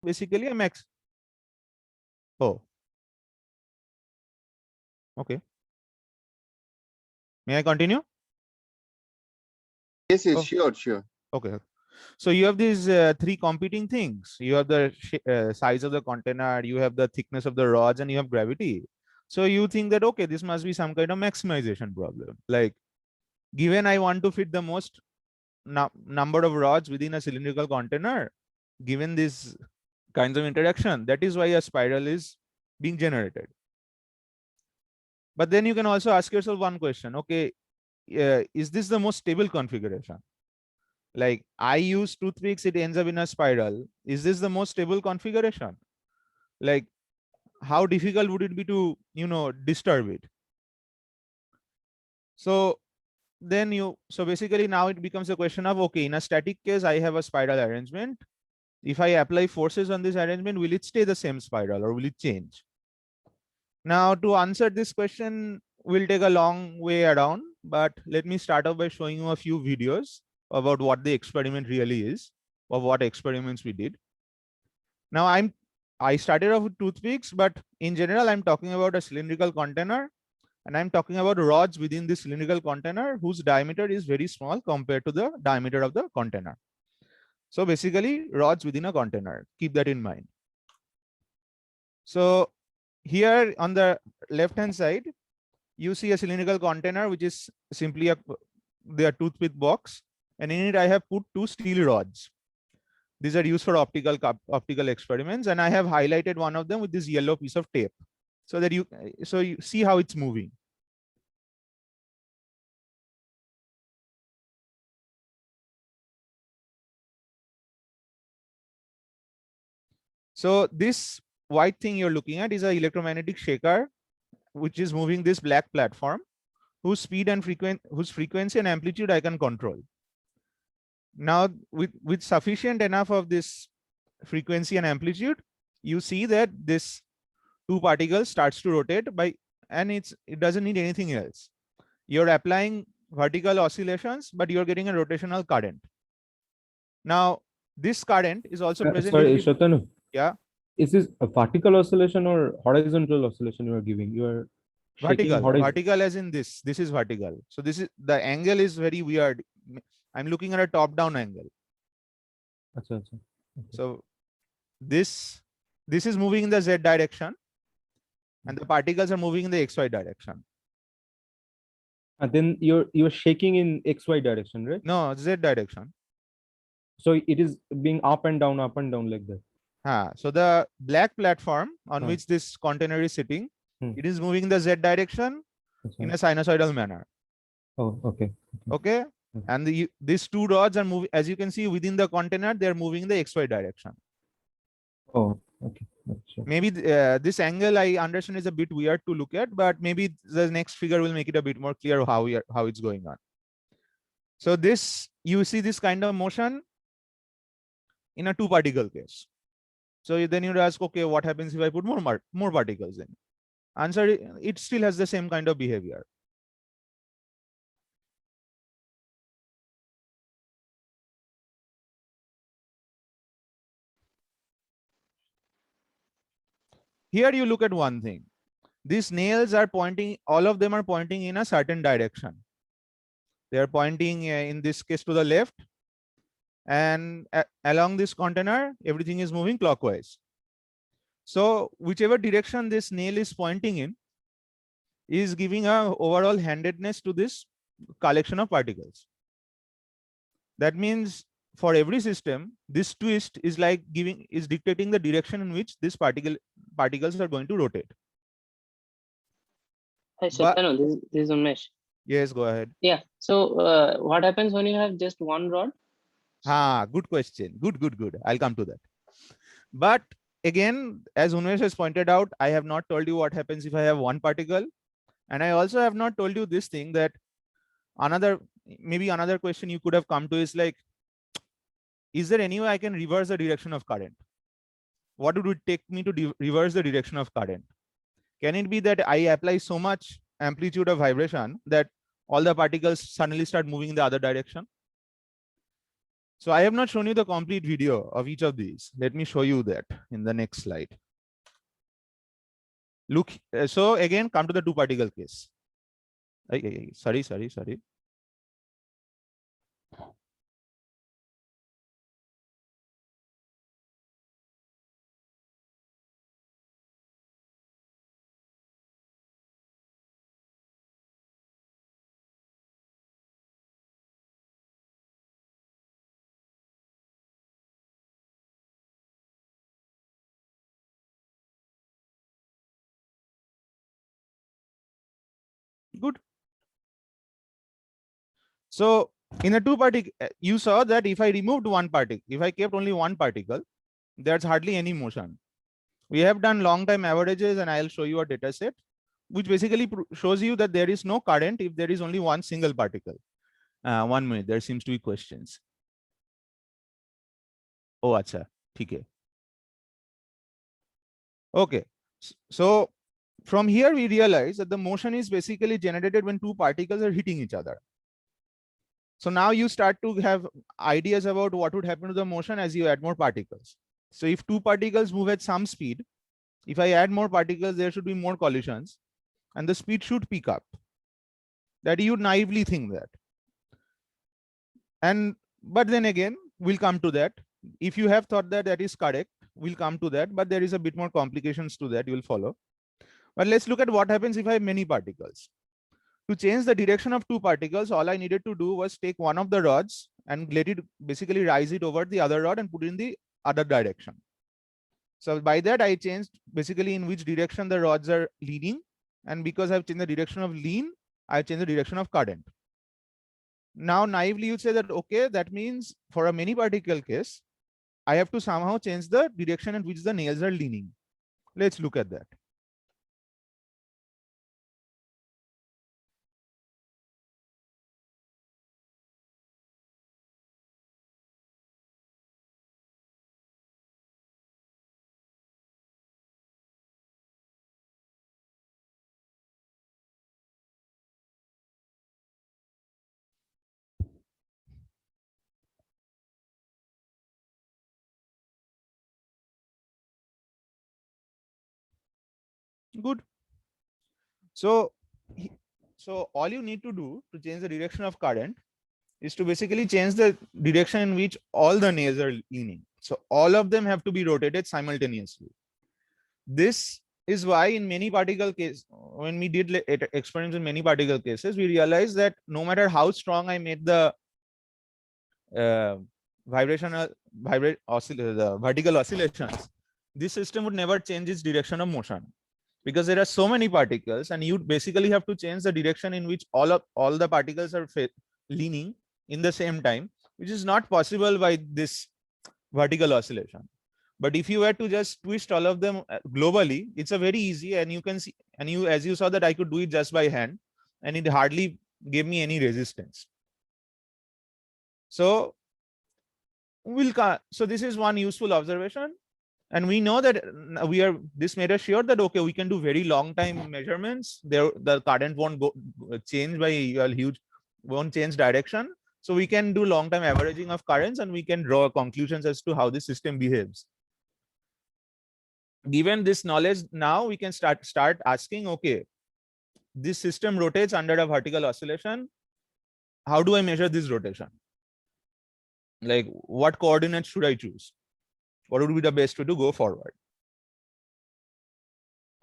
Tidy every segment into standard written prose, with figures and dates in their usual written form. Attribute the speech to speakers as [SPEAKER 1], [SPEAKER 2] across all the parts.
[SPEAKER 1] basically a max. Oh, okay. May I continue?
[SPEAKER 2] Yes, yes,
[SPEAKER 1] Oh,
[SPEAKER 2] sure, sure.
[SPEAKER 1] okay. So you have these three competing things. You have the size of the container, you have the thickness of the rods, and you have gravity. So you think that, okay, this must be some kind of maximization problem. Like, given I want to fit the most number of rods within a cylindrical container, given these kinds of interaction, that is why a spiral is being generated. But then you can also ask yourself one question. Okay, is this the most stable configuration? Like, I use toothpicks, it ends up in a spiral. Is this the most stable configuration? Like, how difficult would it be to, disturb it? So then so basically now it becomes a question of, okay, in a static case, I have a spiral arrangement. If I apply forces on this arrangement, will it stay the same spiral or will it change? Now, to answer this question will take a long way around, but let me start off by showing you a few videos about what the experiment really is, or what experiments we did. Now, I started off with toothpicks, but in general, I'm talking about a cylindrical container, and I'm talking about rods within this cylindrical container whose diameter is very small compared to the diameter of the container. So basically, rods within a container. Keep that in mind. So here on the left-hand side, you see a cylindrical container, which is simply a toothpick box, and in it I have put two steel rods. These are used for optical experiments, and I have highlighted one of them with this yellow piece of tape, so that you see how it's moving. So this white thing you're looking at is an electromagnetic shaker, which is moving this black platform, whose frequency and amplitude I can control. Now, with sufficient enough of this frequency and amplitude, you see that this two particles starts to rotate and it doesn't need anything else. You're applying vertical oscillations, but you're getting a rotational current. Now, this current is also present
[SPEAKER 3] Sorry,
[SPEAKER 1] in the,
[SPEAKER 3] Satyanu.
[SPEAKER 1] yeah.
[SPEAKER 3] Is this a vertical oscillation or horizontal oscillation you are giving? You are shaking
[SPEAKER 1] vertical as in this. This is vertical. So this is, the angle is very weird. I'm looking at a top-down angle.
[SPEAKER 3] Achha, achha. Okay.
[SPEAKER 1] So this is moving in the z direction, and the particles are moving in the xy direction.
[SPEAKER 3] And then you're shaking in xy direction, right?
[SPEAKER 1] No, z direction.
[SPEAKER 3] So it is being up and down like that.
[SPEAKER 1] So the black platform on which this container is sitting, it is moving in the z direction in a sinusoidal manner.
[SPEAKER 3] Oh, okay.
[SPEAKER 1] Okay. And these two rods are moving, as you can see, within the container, they're moving in the xy direction.
[SPEAKER 3] Oh, okay. Sure.
[SPEAKER 1] Maybe this angle, I understand, is a bit weird to look at, but maybe the next figure will make it a bit more clear how it's going on. So this, you see this kind of motion in a two particle case. So then you'd ask, okay, what happens if I put more particles in? Answer, it still has the same kind of behavior. Here you look at one thing. These nails are pointing, all of them are pointing in a certain direction. They are pointing in this case to the left, and along this container, everything is moving clockwise. So whichever direction this nail is pointing in is giving a overall handedness to this collection of particles. That means for every system, this twist is dictating the direction in which this particles are going to rotate.
[SPEAKER 4] Hi, Satyanu, this is Umesh.
[SPEAKER 1] Yes, go ahead.
[SPEAKER 4] Yeah. So what happens when you have just one rod?
[SPEAKER 1] Good question. Good. I'll come to that. But again, as Umesh has pointed out, I have not told you what happens if I have one particle. And I also have not told you this thing, that maybe another question you could have come to is like, is there any way I can reverse the direction of current? What would it take me to reverse the direction of current? Can it be that I apply so much amplitude of vibration that all the particles suddenly start moving in the other direction? So I have not shown you the complete video of each of these. Let me show you that in the next slide. Look, so again, come to the two particle case. Sorry. Good. So in a two particle, you saw that if I removed one particle, if I kept only one particle, there's hardly any motion. We have done long time averages, and I'll show you a data set, which basically shows you that there is no current if there is only one single particle. 1 minute, there seems to be questions. Oh, acha, theek hai. Okay, so from here we realize that the motion is basically generated when two particles are hitting each other. So now you start to have ideas about what would happen to the motion as you add more particles. So if two particles move at some speed, if I add more particles, there should be more collisions and the speed should pick up. That you naively think that. But then again, we'll come to that. If you have thought that that is correct, we'll come to that, but there is a bit more complications to that, you'll follow. But let's look at what happens if I have many particles. To change the direction of two particles, all I needed to do was take one of the rods and let it basically rise it over the other rod and put it in the other direction. So by that, I changed basically in which direction the rods are leaning. And because I've changed the direction of lean, I changed the direction of current. Now, naively, you'd say that, okay, that means for a many particle case, I have to somehow change the direction in which the nails are leaning. Let's look at that. Good. So all you need to do to change the direction of current is to basically change the direction in which all the nails are leaning. So all of them have to be rotated simultaneously. This is why in many particle cases, when we did experiments in many particle cases, we realized that no matter how strong I made the the vertical oscillations, this system would never change its direction of motion because there are so many particles, and you basically have to change the direction in which all the particles are leaning in the same time, which is not possible by this vertical oscillation. But if you were to just twist all of them globally, it's a very easy, and you can see, and as you saw that I could do it just by hand, and it hardly gave me any resistance. So this is one useful observation, and we know that this made us sure that okay, we can do very long time measurements. The current won't change by won't change direction. So we can do long time averaging of currents, and we can draw conclusions as to how the system behaves. Given this knowledge, now we can start asking, okay, this system rotates under a vertical oscillation. How do I measure this rotation? Like, what coordinates should I choose? What would be the best way to go forward?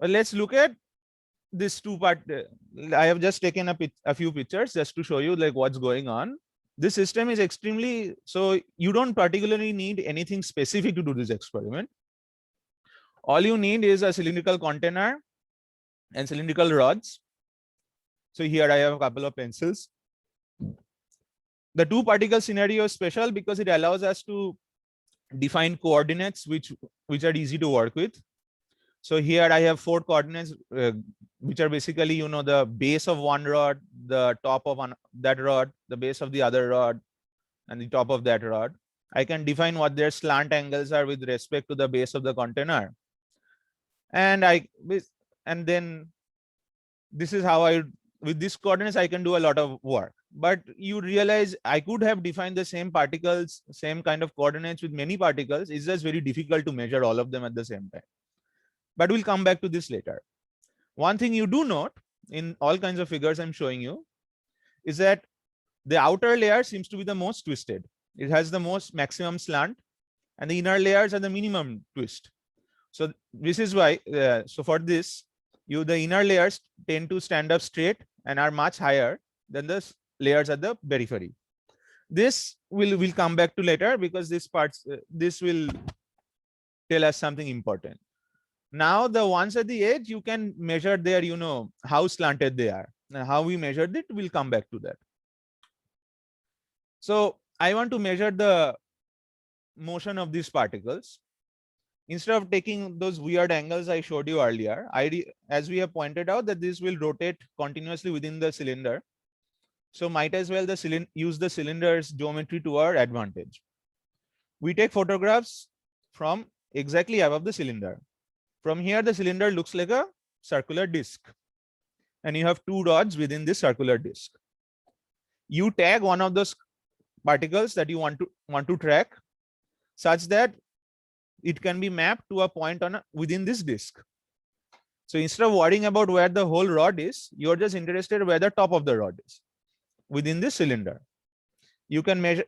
[SPEAKER 1] Well, let's look at this two-part. I have just taken a few pictures just to show you like what's going on. This system is extremely, so you don't particularly need anything specific to do this experiment. All you need is a cylindrical container and cylindrical rods. So here I have a couple of pencils. The two particle scenario is special because it allows us to define coordinates which are easy to work with. So here I have 4 coordinates, which are basically, you know, the base of one rod, the top of that rod, the base of the other rod, and the top of that rod. I can define what their slant angles are with respect to the base of the container. And then this is how I with these coordinates, I can do a lot of work. But you realize I could have defined the same particles, same kind of coordinates with many particles. It's just very difficult to measure all of them at the same time. But we'll come back to this later. One thing you do note in all kinds of figures I'm showing you is that the outer layer seems to be the most twisted. It has the most maximum slant, and the inner layers are the minimum twist. So this is why, so for this, the inner layers tend to stand up straight and are much higher than the layers at the periphery. This we'll come back to later, because this will tell us something important. Now the ones at the edge, you can measure their, how slanted they are. Now how we measured it, we'll come back to that. So I want to measure the motion of these particles. Instead of taking those weird angles I showed you earlier, as we have pointed out that this will rotate continuously within the cylinder. So might as well use the cylinder's geometry to our advantage. We take photographs from exactly above the cylinder. From here, the cylinder looks like a circular disc, and you have two rods within this circular disc. You tag one of those particles that you want to track, such that it can be mapped to a point within this disc. So instead of worrying about where the whole rod is, you're just interested where the top of the rod is within this cylinder. You can measure.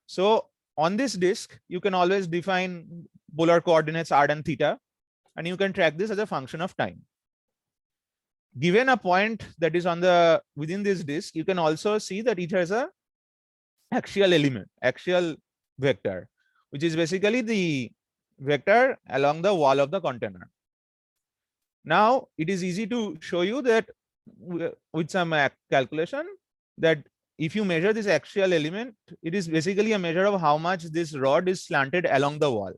[SPEAKER 1] So on this disc, you can always define polar coordinates r and theta, and you can track this as a function of time. Given a point that is within this disc, you can also see that it has a axial element, axial vector, which is basically the vector along the wall of the container. Now it is easy to show you that with some calculation, that if you measure this axial element, it is basically a measure of how much this rod is slanted along the wall.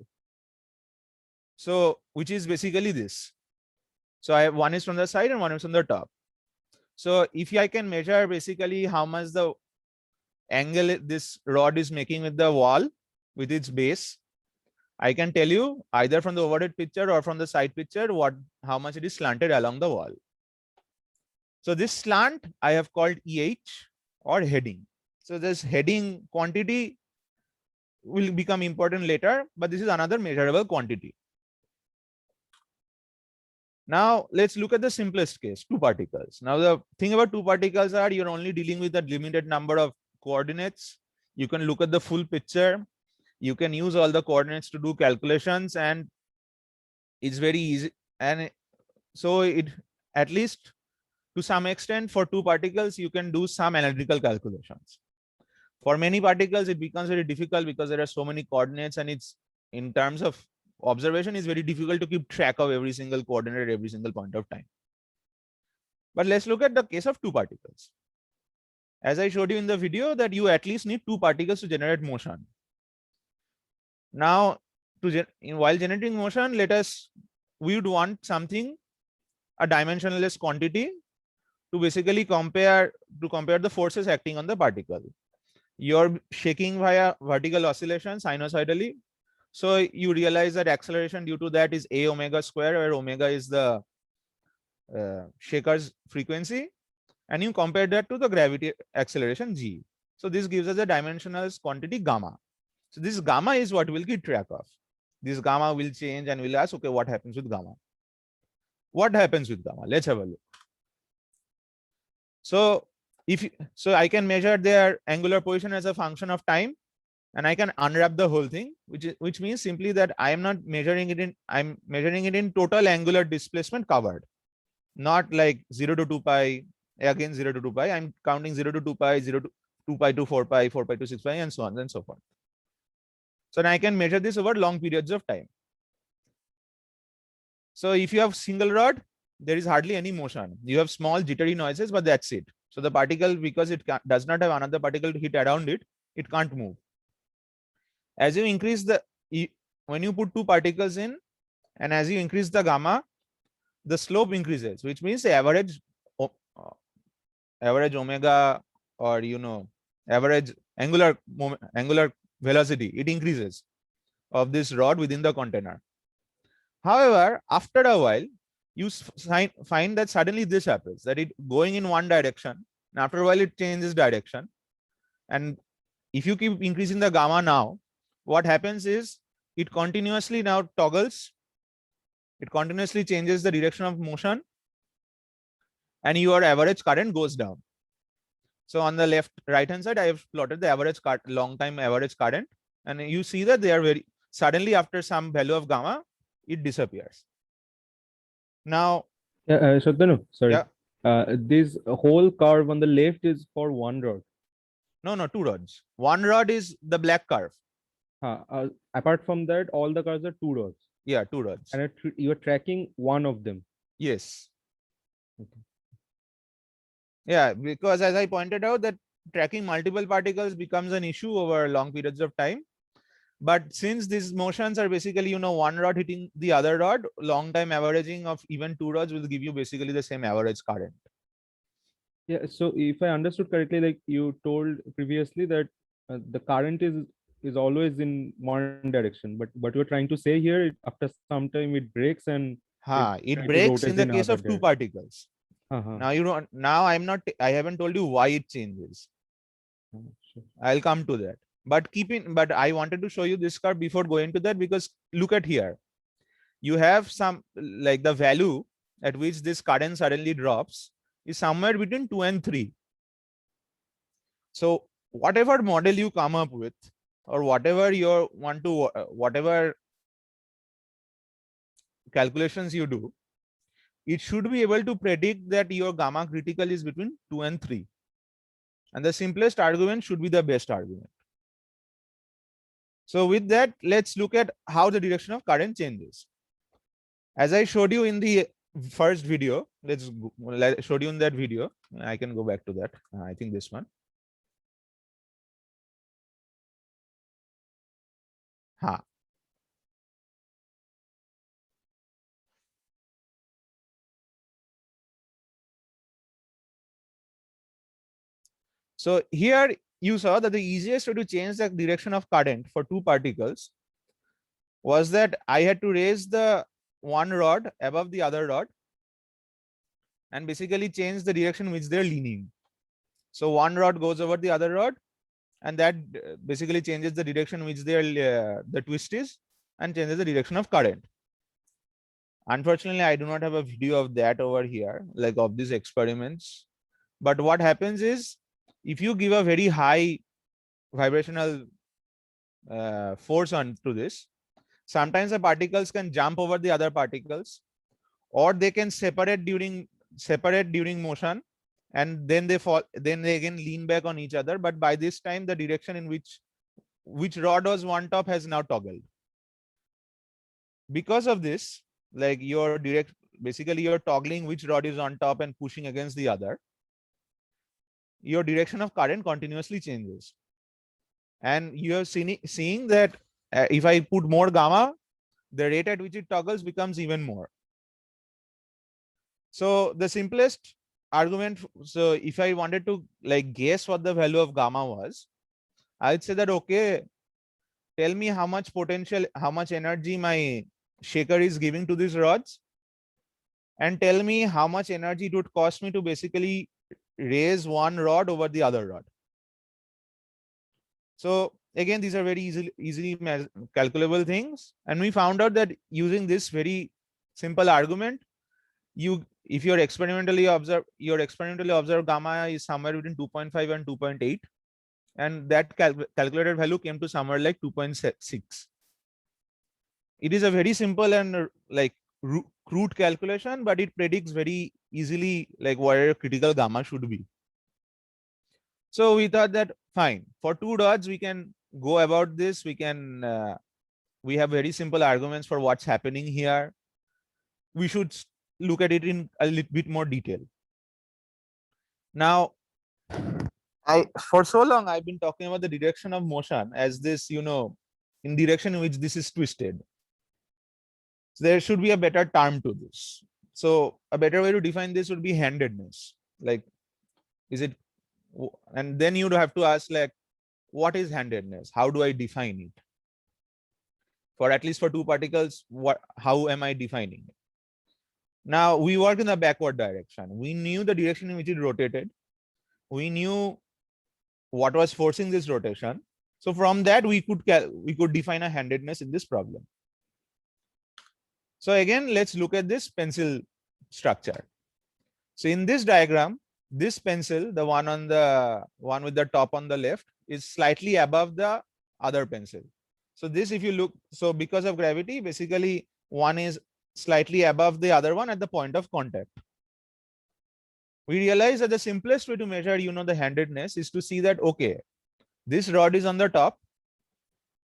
[SPEAKER 1] So which is basically this. So I have one is from the side and one is from the top. So if I can measure basically how much the angle this rod is making with the wall, with its base, I can tell you either from the overhead picture or from the side picture how much it is slanted along the wall. So this slant I have called EH, or heading. So this heading quantity will become important later, but this is another measurable quantity. Now let's look at the simplest case, two particles. Now the thing about two particles are you're only dealing with a limited number of coordinates. You can look at the full picture. You can use all the coordinates to do calculations, and it's very easy. And so it, at least to some extent, for two particles, you can do some analytical calculations. For many particles, it becomes very difficult because there are so many coordinates, and it's, in terms of observation, is very difficult to keep track of every single coordinate at every single point of time. But let's look at the case of two particles. As I showed you in the video, that you at least need two particles to generate motion. Now, while generating motion, we would want something, a dimensionless quantity, to basically compare the forces acting on the particle. You're shaking via vertical oscillation sinusoidally. So you realize that acceleration due to that is a omega square, where omega is the shaker's frequency, and you compare that to the gravity acceleration g. So this gives us a dimensionless quantity gamma. So this gamma is what we'll keep track of. This gamma will change, and we'll ask, okay, what happens with gamma? What happens with gamma? Let's have a look. So I can measure their angular position as a function of time, and I can unwrap the whole thing, which means simply that I'm measuring it in total angular displacement covered, not like 0 to 2 pi, again 0 to 2 pi. I'm counting 0 to 2 pi, 0 to 2 pi to 4 pi, 4 pi to 6 pi, and so on and so forth. So now I can measure this over long periods of time. So if you have single rod, there is hardly any motion. You have small jittery noises, but that's it. So the particle, because it does not have another particle to hit around it, it can't move. As you increase when you put two particles in, and as you increase the gamma, the slope increases, which means the average omega, or average angular velocity, it increases of this rod within the container. However, after a while, you find that suddenly this happens, that it going in one direction, and after a while it changes direction. And if you keep increasing the gamma now, what happens is it continuously now toggles, it continuously changes the direction of motion, and your average current goes down. So on the right hand side, I have plotted the average long time average current, and you see that they are very suddenly after some value of gamma, it disappears. Now,
[SPEAKER 3] Satyanu, sorry.
[SPEAKER 1] yeah,
[SPEAKER 3] This whole curve on the left is for one rod.
[SPEAKER 1] no, two rods. One rod is the black curve.
[SPEAKER 3] Apart from that, all the curves are two rods.
[SPEAKER 1] Yeah, two rods.
[SPEAKER 3] And you are tracking one of them.
[SPEAKER 1] Yes.
[SPEAKER 3] Okay.
[SPEAKER 1] Yeah, because as I pointed out, that tracking multiple particles becomes an issue over long periods of time. But since these motions are basically, one rod hitting the other rod, long time averaging of even two rods will give you basically the same average current.
[SPEAKER 3] Yeah. So if I understood correctly, like you told previously that the current is always in one direction, but what you're trying to say here, after some time it breaks and
[SPEAKER 1] it breaks in the case of two particles. Now I haven't told you why it changes.
[SPEAKER 3] Sure.
[SPEAKER 1] I'll come to that. But I wanted to show you this curve before going to that, because look at here. You have some, like the value at which this current suddenly drops is somewhere between 2 and 3. So whatever model you come up with, or whatever whatever calculations you do, it should be able to predict that your gamma critical is between 2 and 3. And the simplest argument should be the best argument. So with that, let's look at how the direction of current changes. As I showed you in the first video, let's show you in that video. I can go back to that. I think this one. So here you saw that the easiest way to change the direction of current for two particles was that I had to raise the one rod above the other rod and basically change the direction which they're leaning. So one rod goes over the other rod, and that basically changes the direction which the twist is, and changes the direction of current. Unfortunately, I do not have a video of that over here, like of these experiments. But what happens is, if you give a very high vibrational force onto this, sometimes the particles can jump over the other particles, or they can separate during motion, and then they fall, then they again lean back on each other. But by this time, the direction in which rod was on top has now toggled. Because of this, like basically you're toggling which rod is on top and pushing against the other, your direction of current continuously changes. And you have seeing that if I put more gamma, the rate at which it toggles becomes even more. So the simplest argument, so if I wanted to like guess what the value of gamma was, I'd say that, okay, tell me how much potential, how much energy my shaker is giving to these rods, and tell me how much energy it would cost me to basically raise one rod over the other rod. So again, these are very easily calculable things. And we found out that using this very simple argument, if your experimentally observed gamma is somewhere between 2.5 and 2.8, and that calculated value came to somewhere like 2.6. It is a very simple and like crude calculation, but it predicts very easily like where critical gamma should be. So we thought that fine, for two rods we can go about this. We have very simple arguments for what's happening here. We should look at it in a little bit more detail. Now, for so long I've been talking about the direction of motion as this, in direction in which this is twisted. So there should be a better term to this. So a better way to define this would be handedness. Like, is it? And then you'd have to ask, like, what is handedness? How do I define it? For at least for two particles, how am I defining it? Now we work in the backward direction. We knew the direction in which it rotated. We knew what was forcing this rotation. So from that we could define a handedness in this problem. So again, let's look at this pencil structure. So in this diagram, this pencil, the one with the top on the left, is slightly above the other pencil. So this, if you look, so because of gravity, basically one is slightly above the other one at the point of contact. We realize that the simplest way to measure, the handedness is to see that, okay, this rod is on the top.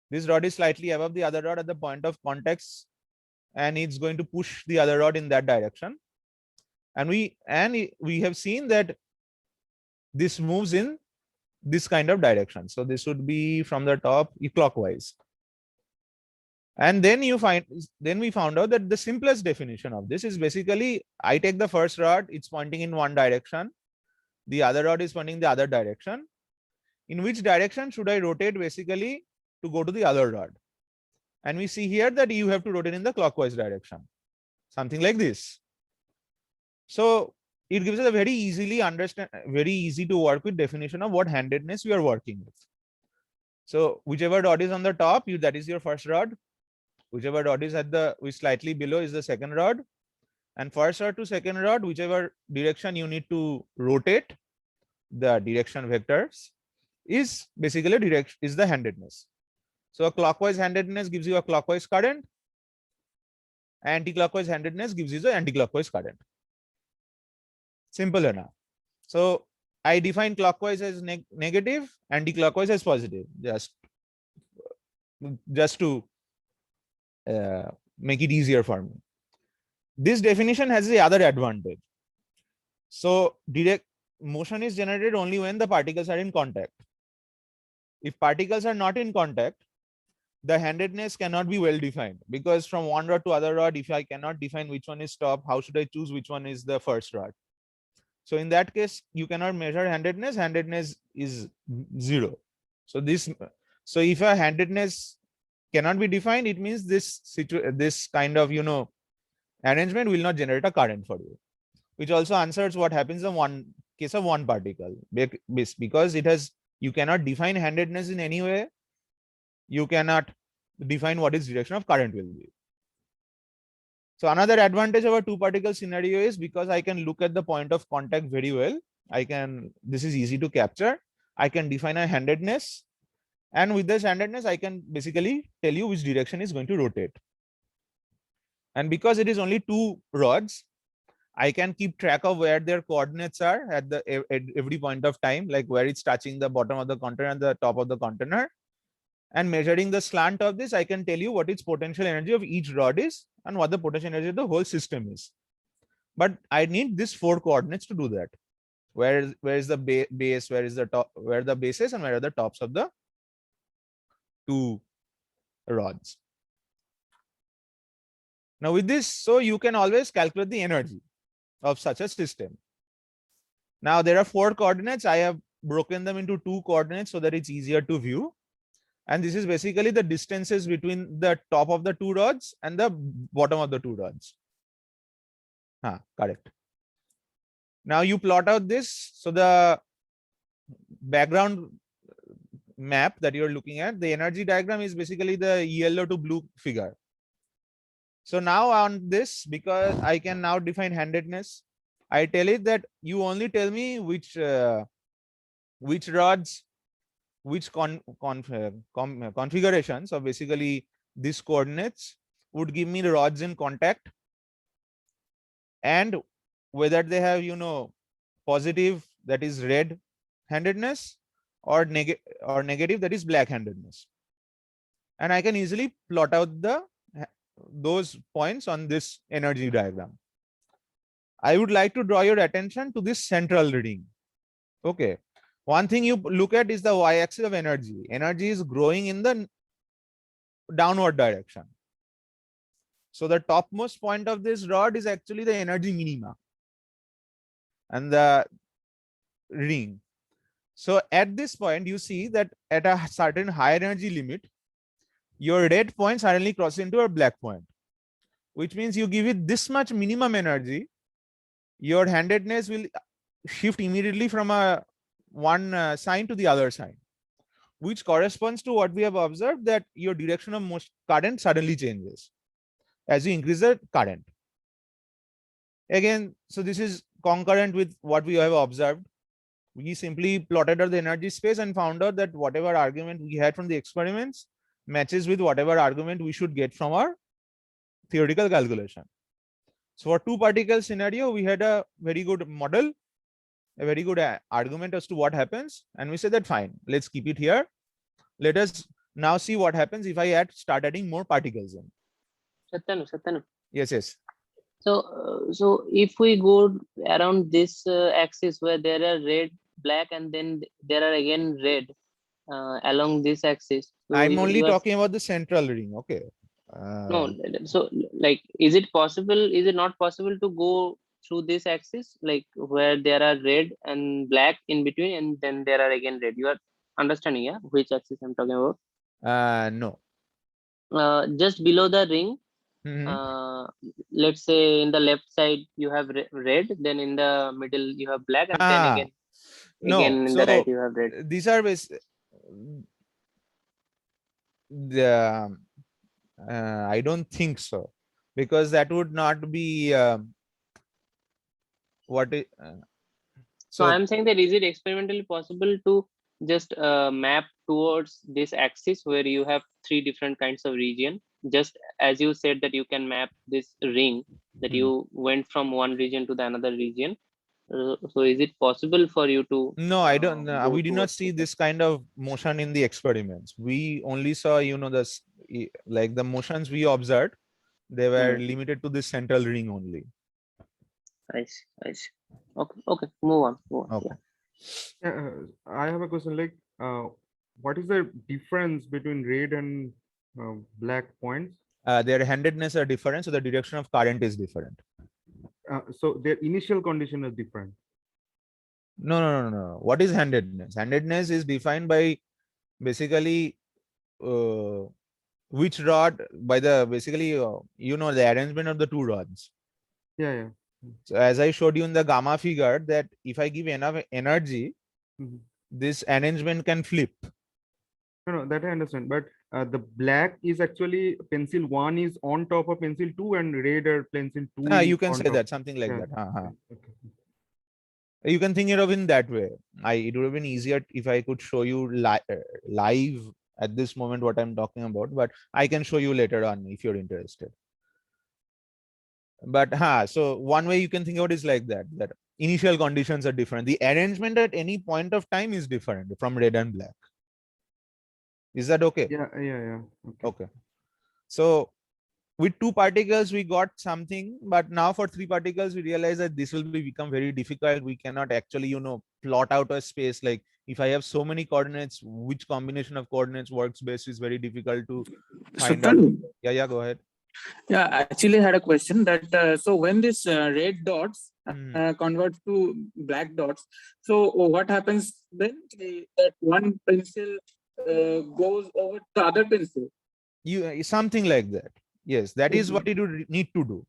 [SPEAKER 1] This rod is slightly above the other rod at the point of contacts, and it's going to push the other rod in that direction. And we have seen that this moves in this kind of direction. So this would be from the top clockwise. And then we found out that the simplest definition of this is basically, I take the first rod, it's pointing in one direction. The other rod is pointing the other direction. In which direction should I rotate basically to go to the other rod? And we see here that you have to rotate in the clockwise direction, something like this. So it gives us a very easy to work with definition of what handedness we are working with. So whichever rod is on the top, that is your first rod. Whichever rod is slightly below is the second rod. And first rod to second rod, whichever direction you need to rotate, the direction vectors is basically the handedness. So a clockwise handedness gives you a clockwise current. Anti-clockwise handedness gives you the anti-clockwise current. Simple enough. So I define clockwise as negative, anti-clockwise as positive, just to make it easier for me. This definition has the other advantage. So direct motion is generated only when the particles are in contact. If particles are not in contact, the handedness cannot be well defined, because from one rod to other rod, if I cannot define which one is top, how should I choose which one is the first rod? So in that case, you cannot measure handedness. Handedness is 0. So if a handedness cannot be defined, it means this kind of arrangement will not generate a current for you, which also answers what happens in one case of one particle, because you cannot define handedness in any way. You cannot define what its direction of current will be. So another advantage of a two particle scenario is, because I can look at the point of contact very well, this is easy to capture. I can define a handedness, and with this handedness, I can basically tell you which direction is going to rotate. And because it is only two rods, I can keep track of where their coordinates are at every point of time, like where it's touching the bottom of the container and the top of the container. And measuring the slant of this, I can tell you what its potential energy of each rod is and what the potential energy of the whole system is. But I need these 4 coordinates to do that. Where is the base, where is the top, where the bases, and where are the tops of the 2 rods. Now with this, so you can always calculate the energy of such a system. Now there are 4 coordinates. I have broken them into 2 coordinates so that it's easier to view. And this is basically the distances between the top of the 2 rods and the bottom of the 2 rods. Correct. Now you plot out this. So the background map that you're looking at, the energy diagram is basically the yellow to blue figure. So now on this, because I can now define handedness, I tell it that you only tell me which rods, which configuration. So basically these coordinates would give me the rods in contact, and whether they have positive, that is red handedness, or negative, that is black handedness. And I can easily plot out those points on this energy diagram. I would like to draw your attention to this central reading. Okay. One thing you look at is the y-axis of energy. Energy is growing in the downward direction. So the topmost point of this rod is actually the energy minima and the ring. So at this point, you see that at a certain higher energy limit, your red point suddenly crosses into a black point. which means you give it this much minimum energy, your handedness will shift immediately from a one sign to the other sign, which corresponds to what we have observed, that your direction of most current suddenly changes as you increase the current. Again, so this is concurrent with what we have observed. We simply plotted out the energy space and found out that whatever argument we had from the experiments matches with whatever argument we should get from our theoretical calculation. So for two particle scenario, we had a very good model, a very good argument as to what happens, and we said that fine, let's keep it here. Let us now see what happens if I start adding more particles in.
[SPEAKER 4] Satyanu.
[SPEAKER 1] Yes.
[SPEAKER 4] So if we go around this axis where there are red, black, and then there are again red along this axis. So
[SPEAKER 1] I'm only talking about the central ring. Okay.
[SPEAKER 4] No, so like, is it not possible to go through this axis, like where there are red and black in between, and then there are again red? You are understanding, yeah, which axis I'm talking about?
[SPEAKER 1] No.
[SPEAKER 4] Just below the ring, let's say in the left side you have red, then in the middle you have black, and then again
[SPEAKER 1] no.
[SPEAKER 4] in the right you have red.
[SPEAKER 1] These are the I don't think so, because that would not be what it,
[SPEAKER 4] so I'm saying that, is it experimentally possible to just map towards this axis where you have three different kinds of region, just as you said that you can map this ring that you went from one region to the another region? So is it possible for you to?
[SPEAKER 1] No, I don't. We did not see this kind of motion in the experiments. We only saw, this, like the motions we observed, they were limited to this central ring only.
[SPEAKER 4] I see. Okay. Move on.
[SPEAKER 1] Okay.
[SPEAKER 3] I have a question, like, what is the difference between red and black points?
[SPEAKER 1] Their handedness are different, so the direction of current is different.
[SPEAKER 3] So their initial condition is different.
[SPEAKER 1] No. What is handedness? Handedness is defined by basically which rod, by the basically the arrangement of the two rods.
[SPEAKER 3] Yeah.
[SPEAKER 1] So as I showed you in the gamma figure, that if I give enough energy, this arrangement can flip.
[SPEAKER 3] No, that I understand. But the black is actually pencil 1 is on top of pencil 2, and red or pencil 2 is
[SPEAKER 1] you can
[SPEAKER 3] on
[SPEAKER 1] say
[SPEAKER 3] top.
[SPEAKER 1] that, something like that.
[SPEAKER 3] Okay.
[SPEAKER 1] You can think it of in that way. It would have been easier if I could show you live at this moment what I'm talking about, but I can show you later on if you're interested. But so one way you can think about it is like that initial conditions are different. The arrangement at any point of time is different from red and black. Is that okay?
[SPEAKER 3] Yeah.
[SPEAKER 1] Okay. So with two particles we got something, but now for three particles we realize that this will become very difficult. We cannot actually plot out a space. Like if I have so many coordinates, which combination of coordinates works best is very difficult to find out. Yeah, go ahead.
[SPEAKER 2] Yeah, actually I had a question that so when this red dots convert to black dots, so what happens then? That one pencil goes over the other pencil.
[SPEAKER 1] Something like that. Yes, that is what you need to do.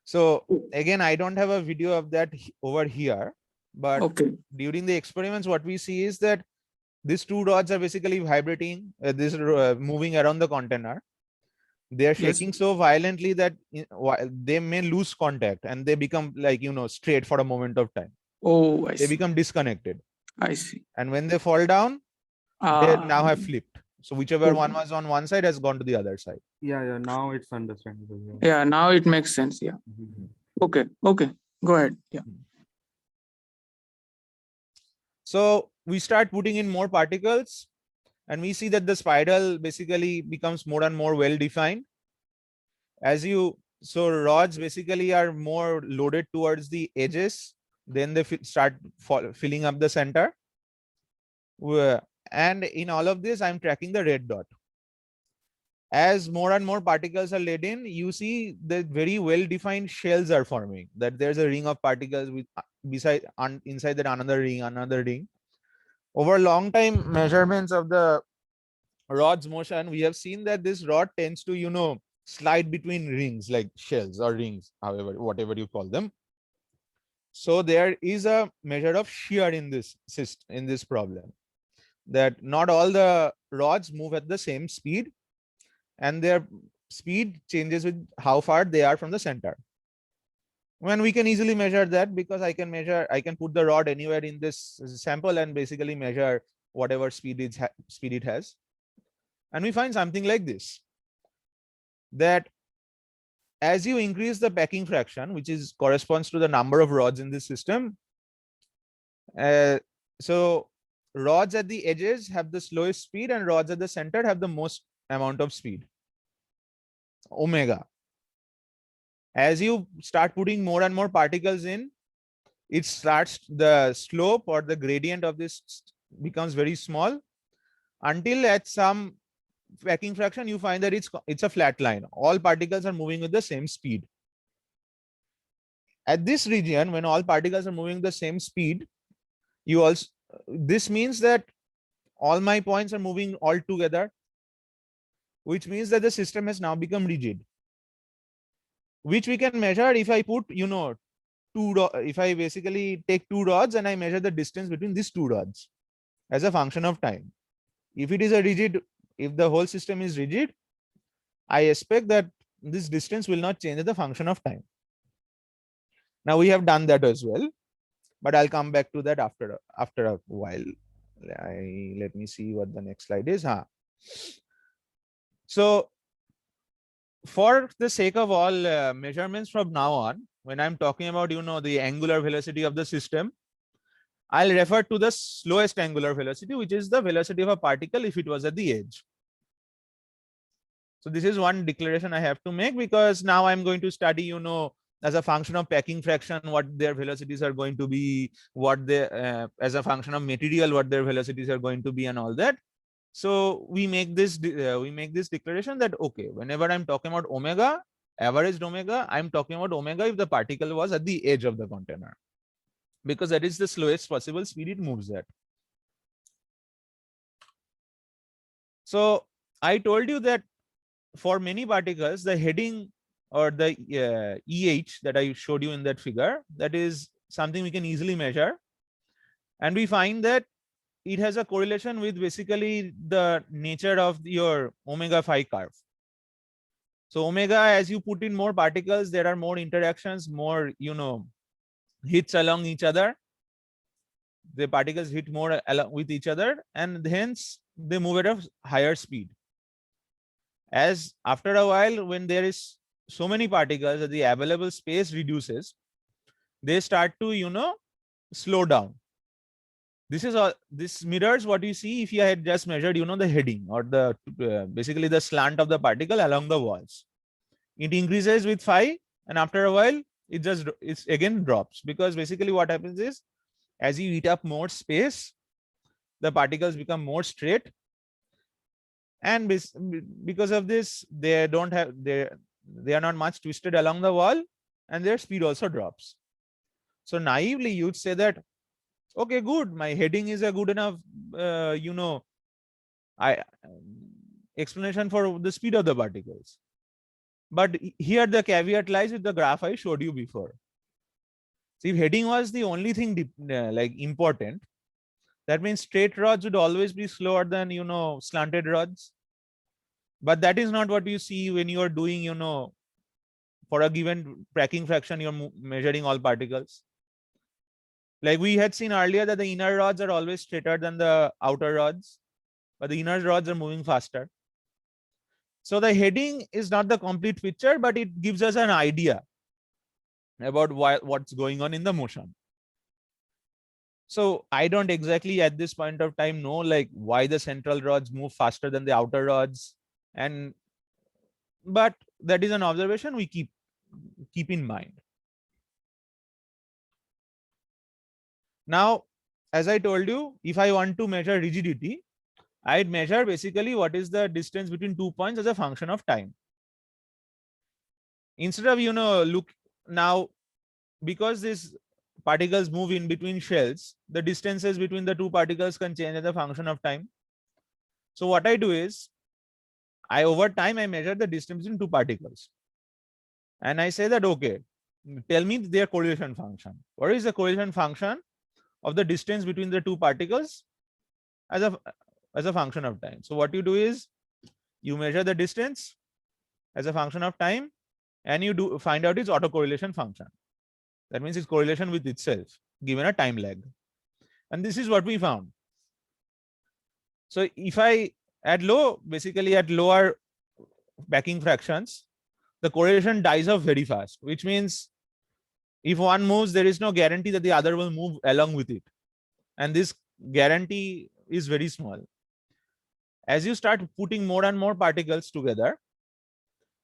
[SPEAKER 1] So again, I don't have a video of that over here, but during the experiments, what we see is that these two rods are basically vibrating, moving around the container. They are shaking so violently that they may lose contact and they become like, straight for a moment of time.
[SPEAKER 2] Oh, I see.
[SPEAKER 1] They become disconnected.
[SPEAKER 2] I see.
[SPEAKER 1] And when they fall down, they now have flipped. So whichever one was on one side has gone to the other side.
[SPEAKER 3] Yeah. Now it's understandable.
[SPEAKER 2] Yeah, now it makes sense. Yeah. Okay. Go ahead. Yeah.
[SPEAKER 1] So we start putting in more particles, and we see that the spiral basically becomes more and more well defined. So rods basically are more loaded towards the edges, then they start filling up the center. And in all of this, I'm tracking the red dot. As more and more particles are laid in, you see that very well defined shells are forming, that there's a ring of particles with inside that another ring. Over a long time measurements of the rod's motion, we have seen that this rod tends to slide between rings, like shells or rings, however, whatever you call them. So there is a measure of shear in this system, in this problem, that not all the rods move at the same speed, and their speed changes with how far they are from the center. When we can easily measure that, because I can put the rod anywhere in this sample and basically measure whatever speed it has. And we find something like this, that as you increase the packing fraction, which is corresponds to the number of rods in this system, so rods at the edges have the slowest speed and rods at the center have the most amount of speed, omega. As you start putting more and more particles in, it starts, the slope or the gradient of this becomes very small, until at some packing fraction you find that it's a flat line. All particles are moving with the same speed. At this region, when all particles are moving the same speed, this means that all my points are moving all together, which means that the system has now become rigid, which we can measure if I put, if I basically take two rods and I measure the distance between these two rods as a function of time. If the whole system is rigid, I expect that this distance will not change as a function of time. Now we have done that as well, but I'll come back to that after a while. Let me see what the next slide is. So for the sake of all measurements from now on, when I'm talking about, the angular velocity of the system, I'll refer to the slowest angular velocity, which is the velocity of a particle if it was at the edge. So this is one declaration I have to make, because now I'm going to study, as a function of packing fraction, what their velocities are going to be, as a function of material, what their velocities are going to be, and all that. So we make this declaration that, okay, whenever I'm talking about omega, averaged omega, I'm talking about omega if the particle was at the edge of the container, because that is the slowest possible speed it moves at. So I told you that for many particles, the heading or the EH that I showed you in that figure, that is something we can easily measure. And we find that it has a correlation with basically the nature of your omega phi curve. So omega, as you put in more particles, there are more interactions, more, hits along each other. The particles hit more along with each other, and hence they move at a higher speed. As after a while, when there is so many particles, the available space reduces, they start to, slow down. This mirrors what you see if you had just measured, the heading or the basically the slant of the particle along the walls. It increases with phi, and after a while, it again drops, because basically what happens is, as you eat up more space, the particles become more straight, and because of this, they are not much twisted along the wall, and their speed also drops. So naively, you'd say that, okay, good, my heading is a good enough, explanation for the speed of the particles. But here the caveat lies with the graph I showed you before. See, if heading was the only thing important, that means straight rods would always be slower than, slanted rods. But that is not what you see when you are doing, for a given packing fraction, you're measuring all particles. Like we had seen earlier that the inner rods are always straighter than the outer rods, but the inner rods are moving faster. So the heading is not the complete picture, but it gives us an idea about what's going on in the motion. So I don't exactly at this point of time know why the central rods move faster than the outer rods, but that is an observation we keep in mind. Now, as I told you, if I want to measure rigidity, I'd measure basically what is the distance between 2 points as a function of time. Instead of, look now, because these particles move in between shells, the distances between the two particles can change as a function of time. So what I do is, over time, I measure the distance between two particles. And I say that, okay, tell me their correlation function. What is the correlation function of the distance between the two particles as a function of time? So what you do is you measure the distance as a function of time, and you do find out its autocorrelation function. That means its correlation with itself given a time lag. And this is what we found. So if I basically at lower backing fractions, the correlation dies off very fast, which means if one moves, there is no guarantee that the other will move along with it. And this guarantee is very small. As you start putting more and more particles together,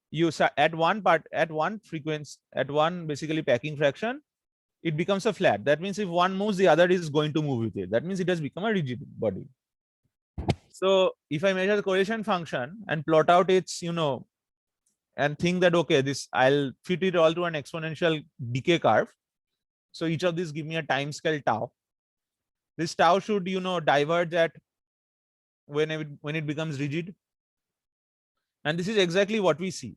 [SPEAKER 1] you at one frequency, at one basically packing fraction, it becomes a flat. That means if one moves, the other is going to move with it. That means it has become a rigid body. So if I measure the correlation function and plot out its, and think that, okay, I'll fit it all to an exponential decay curve. So each of these give me a time scale tau. This tau should, diverge at when it becomes rigid. And this is exactly what we see.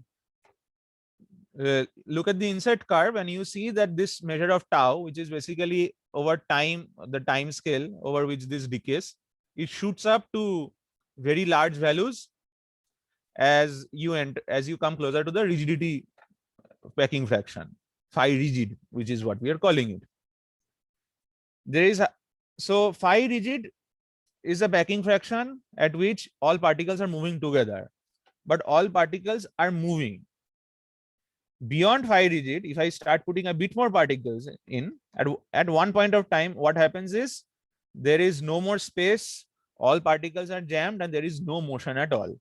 [SPEAKER 1] Look at the inset curve and you see that this measure of tau, which is basically over time, the time scale over which this decays, it shoots up to very large values as you come closer to the rigidity packing fraction, phi rigid, which is what we are calling it. So phi rigid is a packing fraction at which all particles are moving together, but all particles are moving. Beyond phi rigid, if I start putting a bit more particles in, at one point of time, what happens is there is no more space, all particles are jammed, and there is no motion at all.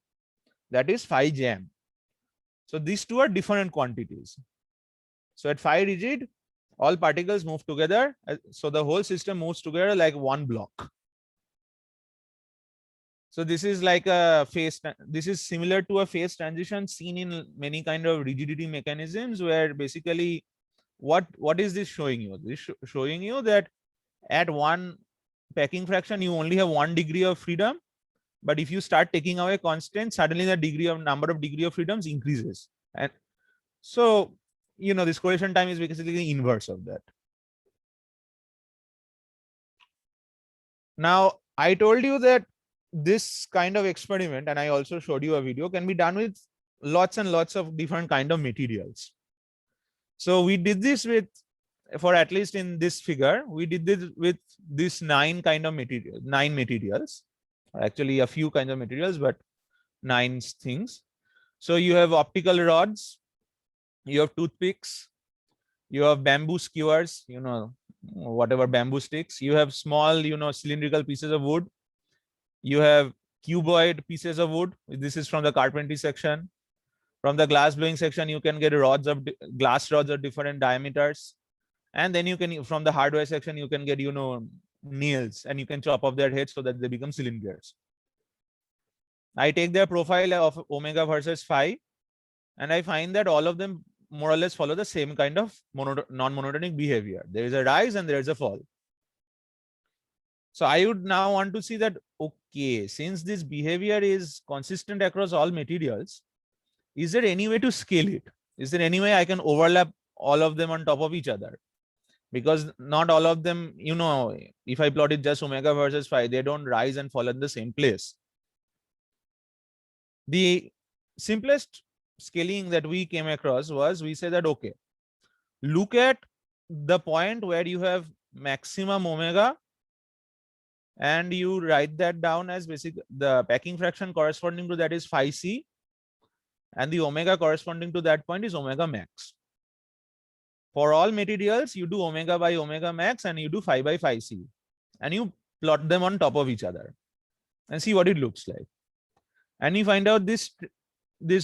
[SPEAKER 1] That is phi jam. So these two are different quantities. So at phi rigid, all particles move together. So the whole system moves together like one block. So this is like this is similar to a phase transition seen in many kind of rigidity mechanisms, where basically what is this showing you? This showing you that at one packing fraction, you only have 1 degree of freedom. But if you start taking away constants, suddenly the number of degree of freedoms increases. And so, this correlation time is basically the inverse of that. Now, I told you that this kind of experiment, and I also showed you a video, can be done with lots and lots of different kind of materials. So we did this for at least in this figure, we did this with this 9 materials. Actually a few kinds of materials, but 9 things. So you have optical rods, you have toothpicks, you have bamboo skewers, whatever bamboo sticks, you have small, cylindrical pieces of wood, you have cuboid pieces of wood. This is from the carpentry section. From the glass blowing section, you can get glass rods of different diameters. And then you can, from the hardware section, you can get, nails, and you can chop off their heads so that they become cylinders. I take their profile of omega versus phi, and I find that all of them more or less follow the same kind of non-monotonic behavior. There is a rise and there is a fall. So I would now want to see that, okay, since this behavior is consistent across all materials, is there any way to scale it? Is there any way I can overlap all of them on top of each other? Because not all of them, if I plot it just omega versus phi, they don't rise and fall in the same place. The simplest scaling that we came across was, we say that, okay, look at the point where you have maximum omega, and you write that down as the packing fraction corresponding to that is phi c, and the omega corresponding to that point is omega max. For all materials, you do omega by omega max and you do phi by phi c, and you plot them on top of each other and see what it looks like. And you find out this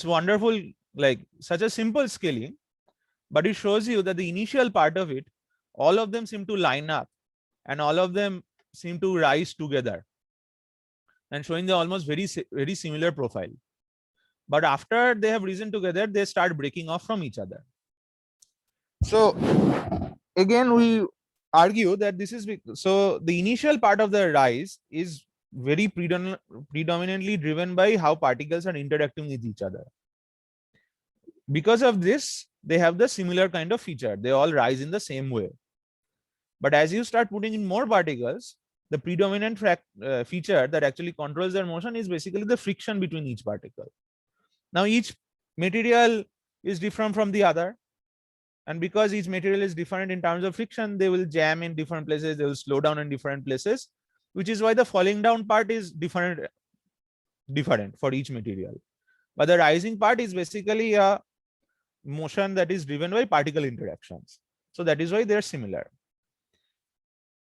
[SPEAKER 1] wonderful, like such a simple scaling, but it shows you that the initial part of it, all of them seem to line up and all of them seem to rise together and showing the almost very similar profile. But after they have risen together, they start breaking off from each other. So again, we argue that this is so the initial part of the rise is very predominantly driven by how particles are interacting with each other. Because of this, they have the similar kind of feature. They all rise in the same way. But as you start putting in more particles, the predominant feature that actually controls their motion is basically the friction between each particle. Now, each material is different from the other. And because each material is different in terms of friction, they will jam in different places, they will slow down in different places, which is why the falling down part is different for each material. But the rising part is basically a motion that is driven by particle interactions. So that is why they're similar.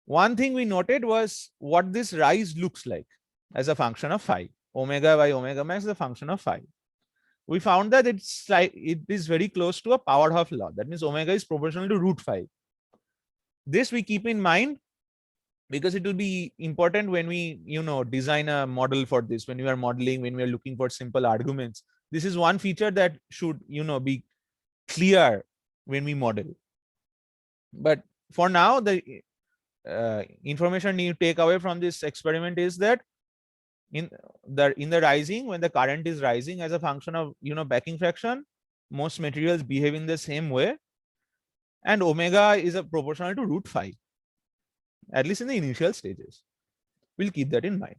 [SPEAKER 1] One thing we noted was what this rise looks like as a function of phi. Omega by omega max is a function of phi. We found that it is very close to a power half law. That means omega is proportional to root phi. This we keep in mind because it will be important when we design a model for this, when we are modeling, when we are looking for simple arguments. This is one feature that should be clear when we model. But for now, the information you take away from this experiment is that in the rising, when the current is rising as a function of backing fraction, most materials behave in the same way, and omega is a proportional to root phi, at least in the initial stages. We'll keep that in mind.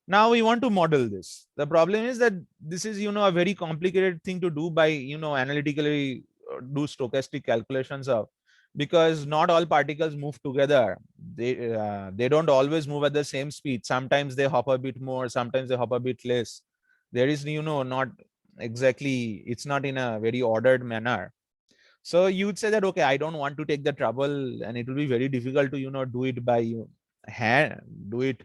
[SPEAKER 1] Now we want to model this. The problem is that this is a very complicated thing to do by analytically do stochastic calculations of, because not all particles move together. They don't always move at the same speed. Sometimes they hop a bit more, sometimes they hop a bit less. There is not exactly, it's not in a very ordered manner. So you would say that, okay, I don't want to take the trouble, and it will be very difficult to do it by hand, do it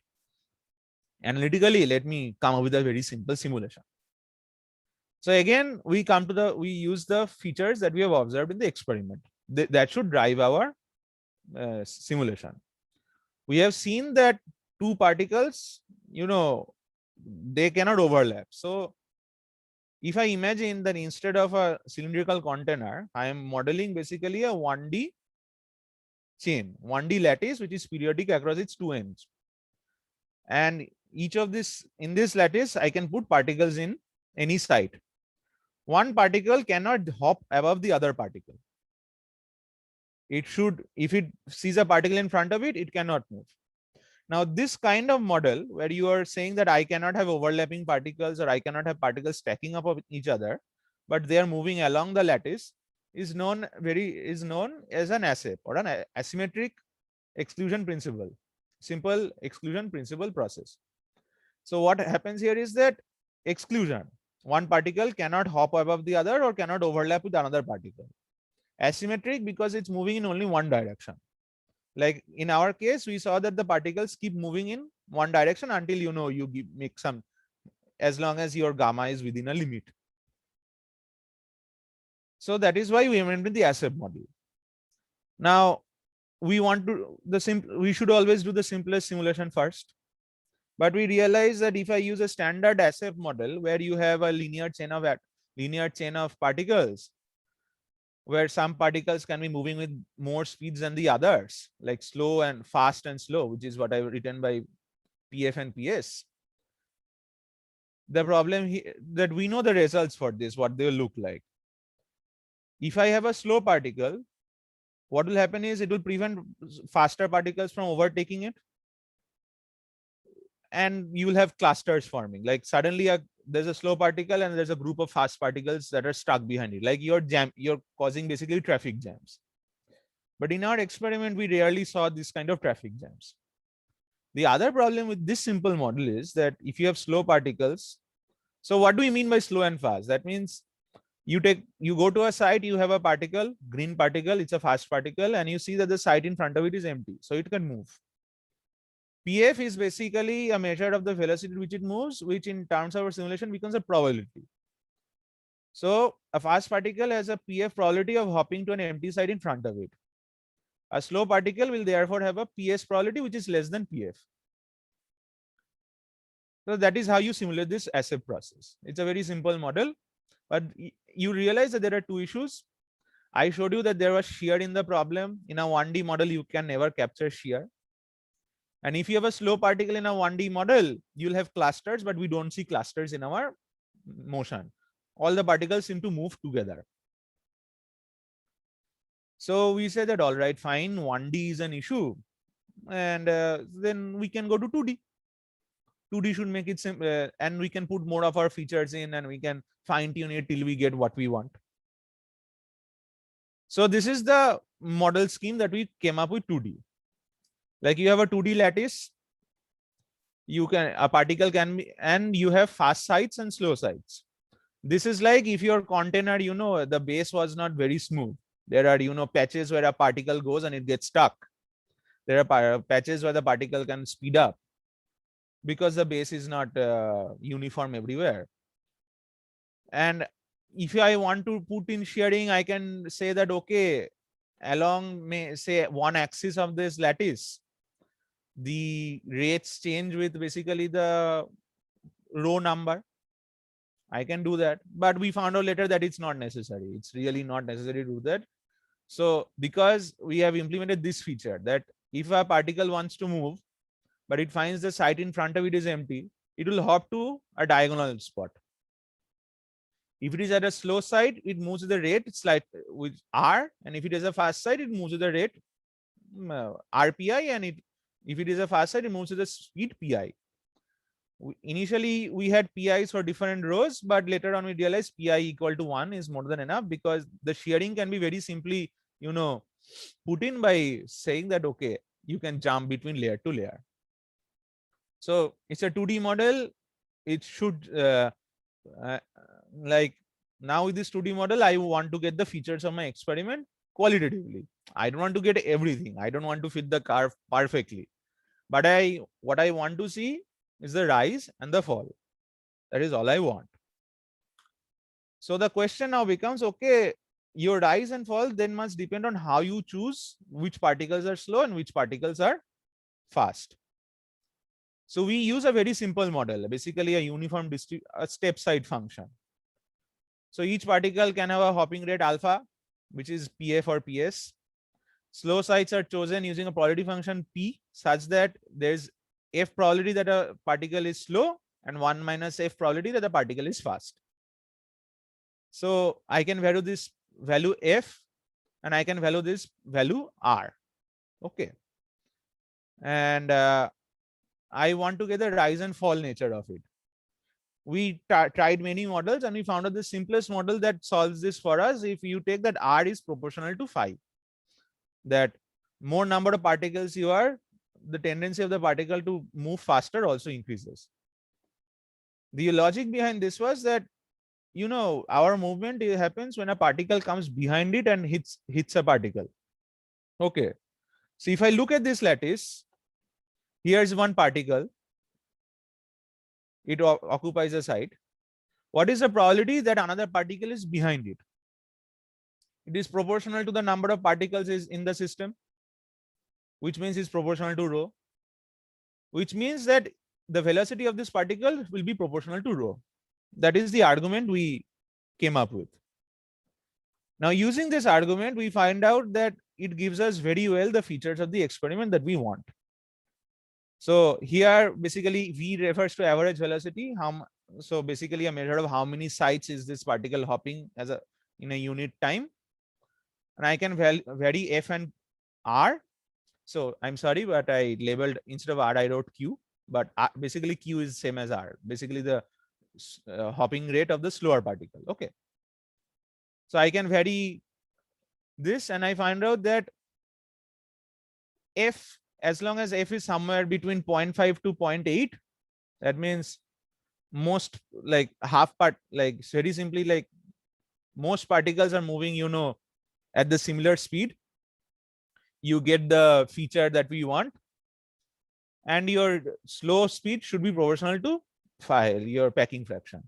[SPEAKER 1] analytically. Let me come up with a very simple simulation. So again, we use the features that we have observed in the experiment. That should drive our simulation. We have seen that two particles, they cannot overlap. So if I imagine that instead of a cylindrical container, I am modeling basically a 1D chain, 1D lattice, which is periodic across its two ends. And each of in this lattice, I can put particles in any site. One particle cannot hop above the other particle. It should, if it sees a particle in front of it, it cannot move. Now, this kind of model where you are saying that I cannot have overlapping particles, or I cannot have particles stacking up of each other, but they are moving along the lattice, is known as an ASEP, or an asymmetric exclusion principle, simple exclusion principle process. So what happens here is that exclusion, one particle cannot hop above the other or cannot overlap with another particle. Asymmetric because it's moving in only one direction. Like in our case, we saw that the particles keep moving in one direction until you make some, as long as your gamma is within a limit. So that is why we invented the ASEP model. Now we want to we should always do the simplest simulation first. But we realize that if I use a standard ASEP model where you have a linear chain of particles, where some particles can be moving with more speeds than the others, like slow and fast and slow, which is what I've written by PF and PS. The problem here that we know the results for this, what they look like. If I have a slow particle, what will happen is it will prevent faster particles from overtaking it. And you will have clusters forming. Like suddenly there's a slow particle and there's a group of fast particles that are stuck behind it. Like you're causing basically traffic jams. But in our experiment, we rarely saw this kind of traffic jams. The other problem with this simple model is that if you have slow particles, so what do we mean by slow and fast? That means you go to a site, you have a particle, green particle, it's a fast particle, and you see that the site in front of it is empty, so it can move. PF is basically a measure of the velocity at which it moves, which in terms of our simulation becomes a probability. So a fast particle has a PF probability of hopping to an empty site in front of it. A slow particle will therefore have a PS probability which is less than PF. So that is how you simulate this ASEP process. It's a very simple model, but you realize that there are two issues. I showed you that there was shear in the problem. In a 1D model, you can never capture shear. And if you have a slow particle in a 1D model, you'll have clusters, but we don't see clusters in our motion. All the particles seem to move together. So we say that, all right, fine, 1D is an issue. And then we can go to 2D. 2D should make it simple, and we can put more of our features in, and we can fine tune it till we get what we want. So this is the model scheme that we came up with 2D. Like you have a 2D lattice, a particle can be, and you have fast sites and slow sites. This is like if your container, the base was not very smooth. There are, patches where a particle goes and it gets stuck. There are patches where the particle can speed up because the base is not uniform everywhere. And if I want to put in shearing, I can say that, okay, along say one axis of this lattice, the rates change with basically the row number. I can do that, but we found out later that it's not necessary. It's really not necessary to do that. So because we have implemented this feature that if a particle wants to move, but it finds the site in front of it is empty, it will hop to a diagonal spot. If it is at a slow site, it moves with the rate with R, and if it is a fast site, it moves with the rate RPI, and if it is a fast site, it moves with the speed PI. Initially, we had PIs for different rows, but later on we realized PI equal to 1 is more than enough, because the shearing can be very simply, put in by saying that, okay, you can jump between layer to layer. So it's a 2D model. It should like now with this 2D model, I want to get the features of my experiment qualitatively. I don't want to get everything. I don't want to fit the curve perfectly. But what I want to see is the rise and the fall. That is all I want. So the question now becomes, okay, your rise and fall then must depend on how you choose which particles are slow and which particles are fast. So we use a very simple model, basically a uniform step side function. So each particle can have a hopping rate alpha, which is PA for PS. Slow sites are chosen using a probability function P, such that there's F probability that a particle is slow and 1 minus F probability that the particle is fast. So I can value this value F and I can value this value R. Okay. And I want to get the rise and fall nature of it. We tried many models and we found out the simplest model that solves this for us. If you take that R is proportional to 5, that more number of particles you are, the tendency of the particle to move faster also increases. The logic behind this was that, our movement happens when a particle comes behind it and hits a particle. Okay. So if I look at this lattice, here's one particle. It occupies a site. What is the probability that another particle is behind it? It is proportional to the number of particles is in the system, which means it's proportional to rho, which means that the velocity of this particle will be proportional to rho. That is the argument we came up with. Now, using this argument, we find out that it gives us very well the features of the experiment that we want. So here, basically, V refers to average velocity. So basically a measure of how many sites is this particle hopping in a unit time. And I can vary F and R. So I'm sorry, but I labeled, instead of R, I wrote Q. But basically Q is same as R. Basically the hopping rate of the slower particle. Okay. So I can vary this, and I find out that F, as long as F is somewhere between 0.5 to 0.8, that means most, like half part, like very simply, like most particles are moving, at the similar speed. You get the feature that we want, and your slow speed should be proportional to your packing fraction.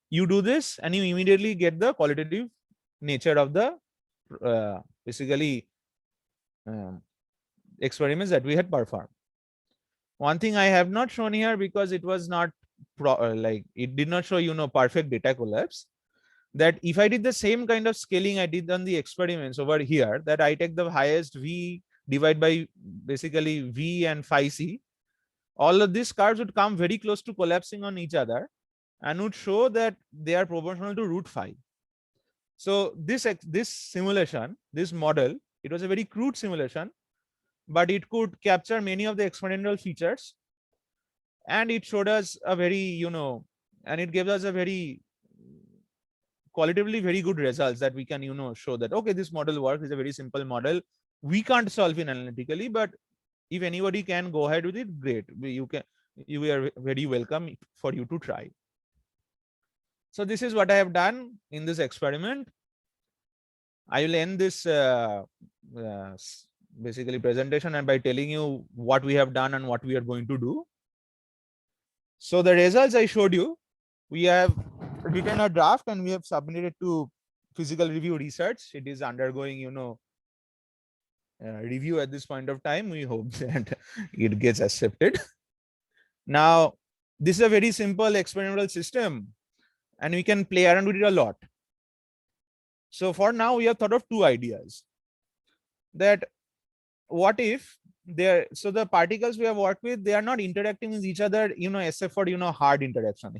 [SPEAKER 1] You do this and you immediately get the qualitative nature of the basically experiments that we had performed. One thing I have not shown here, because it was not it did not show perfect data collapse, that if I did the same kind of scaling I did on the experiments over here, that I take the highest V, divide by basically V and phi C, all of these curves would come very close to collapsing on each other and would show that they are proportional to root phi. So this simulation, this model, it was a very crude simulation, but it could capture many of the experimental features, and it showed us a very, and it gave us a very qualitatively very good results that we can, show that, okay, this model works. It's a very simple model. We can't solve it analytically, but if anybody can go ahead with it, great. You are very welcome for you to try. So this is what I have done in this experiment. I will end this basically presentation and by telling you what we have done and what we are going to do. So the results I showed you, we have written a draft and we have submitted it to physical review research. It is undergoing, review at this point of time. We hope that it gets accepted. Now, this is a very simple experimental system and we can play around with it a lot. So for now, we have thought of two ideas. That what if so the particles we have worked with, they are not interacting with each other, except for, hard interaction,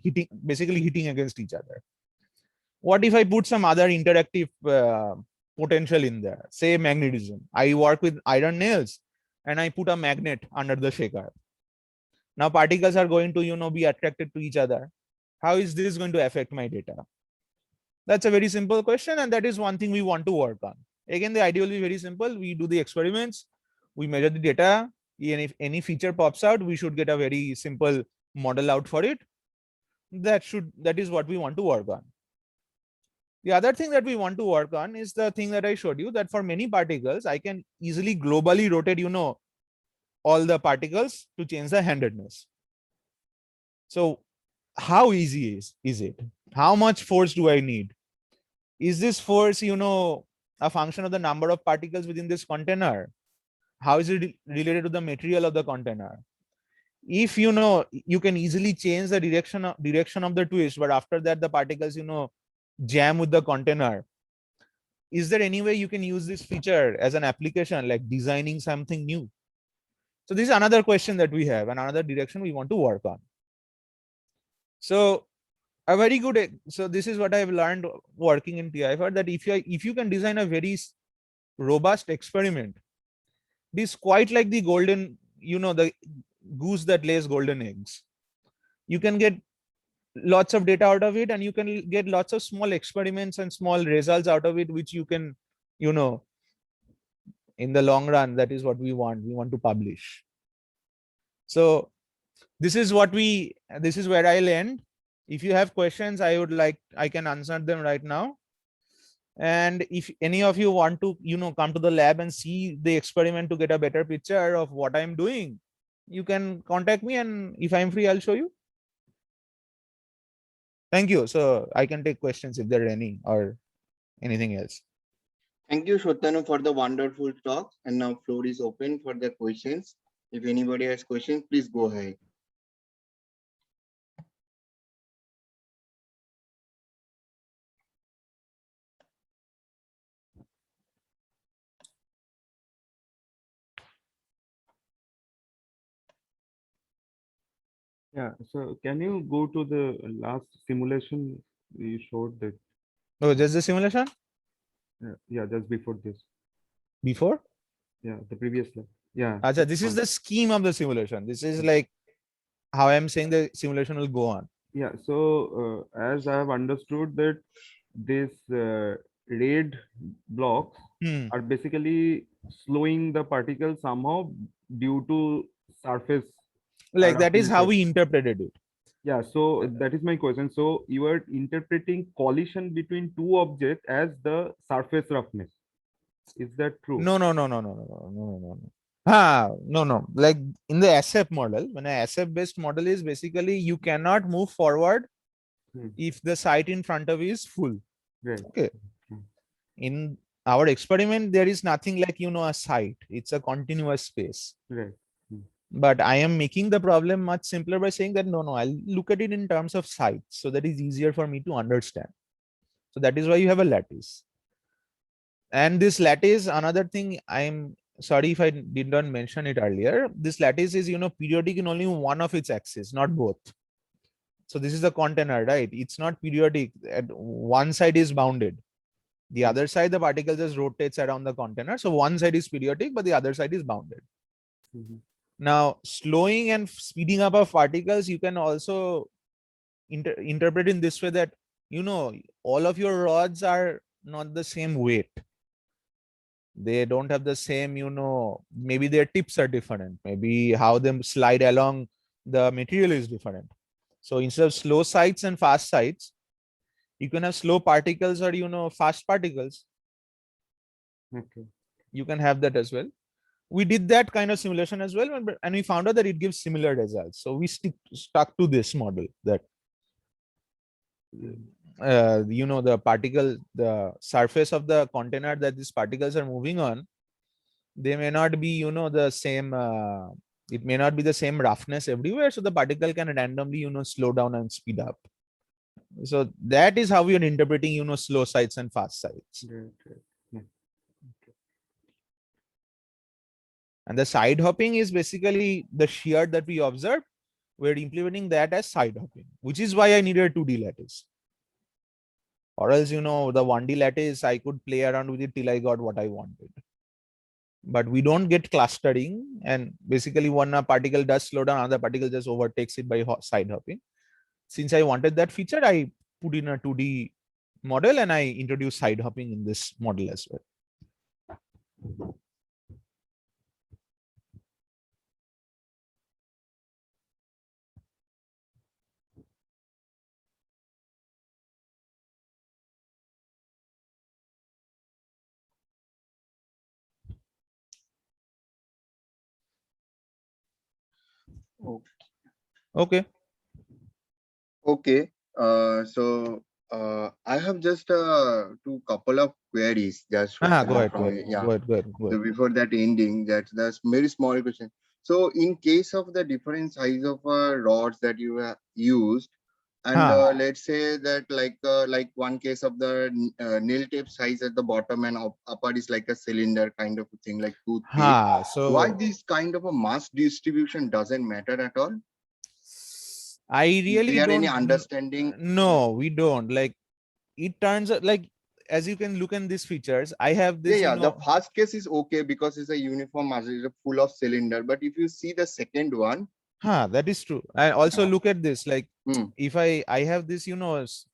[SPEAKER 1] basically hitting against each other. What if I put some other interactive potential in there, say magnetism? I work with iron nails and I put a magnet under the shaker. Now particles are going to, be attracted to each other. How is this going to affect my data? That's a very simple question, and that is one thing we want to work on. Again, the idea will be very simple. We do the experiments, we measure the data, and if any feature pops out, we should get a very simple model out for it. That is what we want to work on. The other thing that we want to work on is the thing that I showed you, that for many particles, I can easily globally rotate, all the particles to change the handedness. So how easy is it? How much force do I need? Is this force, a function of the number of particles within this container? How is it related to the material of the container? If you can easily change the direction of the twist, but after that the particles, jam with the container. Is there any way you can use this feature as an application, like designing something new? So this is another question that we have and another direction we want to work on. So a very good, so this is what I have learned working in TIFR, that if you can design a very robust experiment, this quite like the golden, the goose that lays golden eggs. You can get lots of data out of it, and you can get lots of small experiments and small results out of it, which you can, in the long run, that is what we want. We want to publish. So this is where I'll end. If you have questions, I can answer them right now. And if any of you want to, come to the lab and see the experiment to get a better picture of what I'm doing, you can contact me, and if I'm free, I'll show you. Thank you. So I can take questions if there are any or anything else.
[SPEAKER 5] Thank you, Satyanu, for the wonderful talk. And now floor is open for the questions. If anybody has questions, please go ahead.
[SPEAKER 3] Yeah, so can you go to the last simulation you showed that?
[SPEAKER 1] Oh, just the simulation?
[SPEAKER 3] Yeah, just before this.
[SPEAKER 1] Before?
[SPEAKER 3] Yeah, the previous slide. Yeah.
[SPEAKER 1] Achha, this is the scheme of the simulation. This is like how I'm saying the simulation will go on.
[SPEAKER 3] Yeah, so as I have understood that this red blocks are basically slowing the particles somehow due to surface.
[SPEAKER 1] Like that is how we interpreted it.
[SPEAKER 3] Yeah, so that is my question. So you are interpreting collision between two objects as the surface roughness. Is that true?
[SPEAKER 1] No. No. Like in the ASAP model, when an ASAP based model is basically you cannot move forward if the site in front of you is full.
[SPEAKER 3] Right.
[SPEAKER 1] Okay. In our experiment, there is nothing like, a site. It's a continuous space.
[SPEAKER 3] Right.
[SPEAKER 1] But I am making the problem much simpler by saying that no, I'll look at it in terms of sites, so that is easier for me to understand. So that is why you have a lattice. And this lattice, another thing I'm sorry if I did not mention it earlier, this lattice is, periodic in only one of its axes, not both. So this is the container, right? It's not periodic. At one side is bounded. The other side, the particle just rotates around the container. So one side is periodic, but the other side is bounded. Now, slowing and speeding up of particles, you can also interpret in this way that, all of your rods are not the same weight. They don't have the same, maybe their tips are different. Maybe how they slide along the material is different. So instead of slow sides and fast sides, you can have slow particles or, fast particles.
[SPEAKER 3] Okay.
[SPEAKER 1] You can have that as well. We did that kind of simulation as well, and we found out that it gives similar results. So we stuck to this model that, the surface of the container that these particles are moving on, they may not be, the same, it may not be the same roughness everywhere. So the particle can randomly, slow down and speed up. So that is how we are interpreting, slow sides and fast sides. And the side hopping is basically the shear that we observed. We're implementing that as side hopping, which is why I needed a 2D lattice. Or else, the 1D lattice, I could play around with it till I got what I wanted. But we don't get clustering. And basically, when a particle does slow down, another particle just overtakes it by side hopping. Since I wanted that feature, I put in a 2D model and I introduced side hopping in this model as well. Okay.
[SPEAKER 5] Okay. I have just two couple of queries. Just
[SPEAKER 1] Go ahead.
[SPEAKER 5] from yeah.
[SPEAKER 1] Go ahead.
[SPEAKER 5] So before that ending, that's very small question. So in case of the different size of rods that you have used, and let's say that like one case of the nail tape size at the bottom and upper is like a cylinder kind of a thing, like toothpaste.
[SPEAKER 1] So
[SPEAKER 5] Why this kind of a mass distribution doesn't matter at all?
[SPEAKER 1] I really
[SPEAKER 5] Is there
[SPEAKER 1] don't
[SPEAKER 5] any understanding?
[SPEAKER 1] No, we don't. Like, it turns out, like, as you can look in these features, I have this.
[SPEAKER 5] The first case is okay because it's a uniform mass, it's full of cylinder. But if you see the second one,
[SPEAKER 1] that is true. And also look at this. Like, if I have this,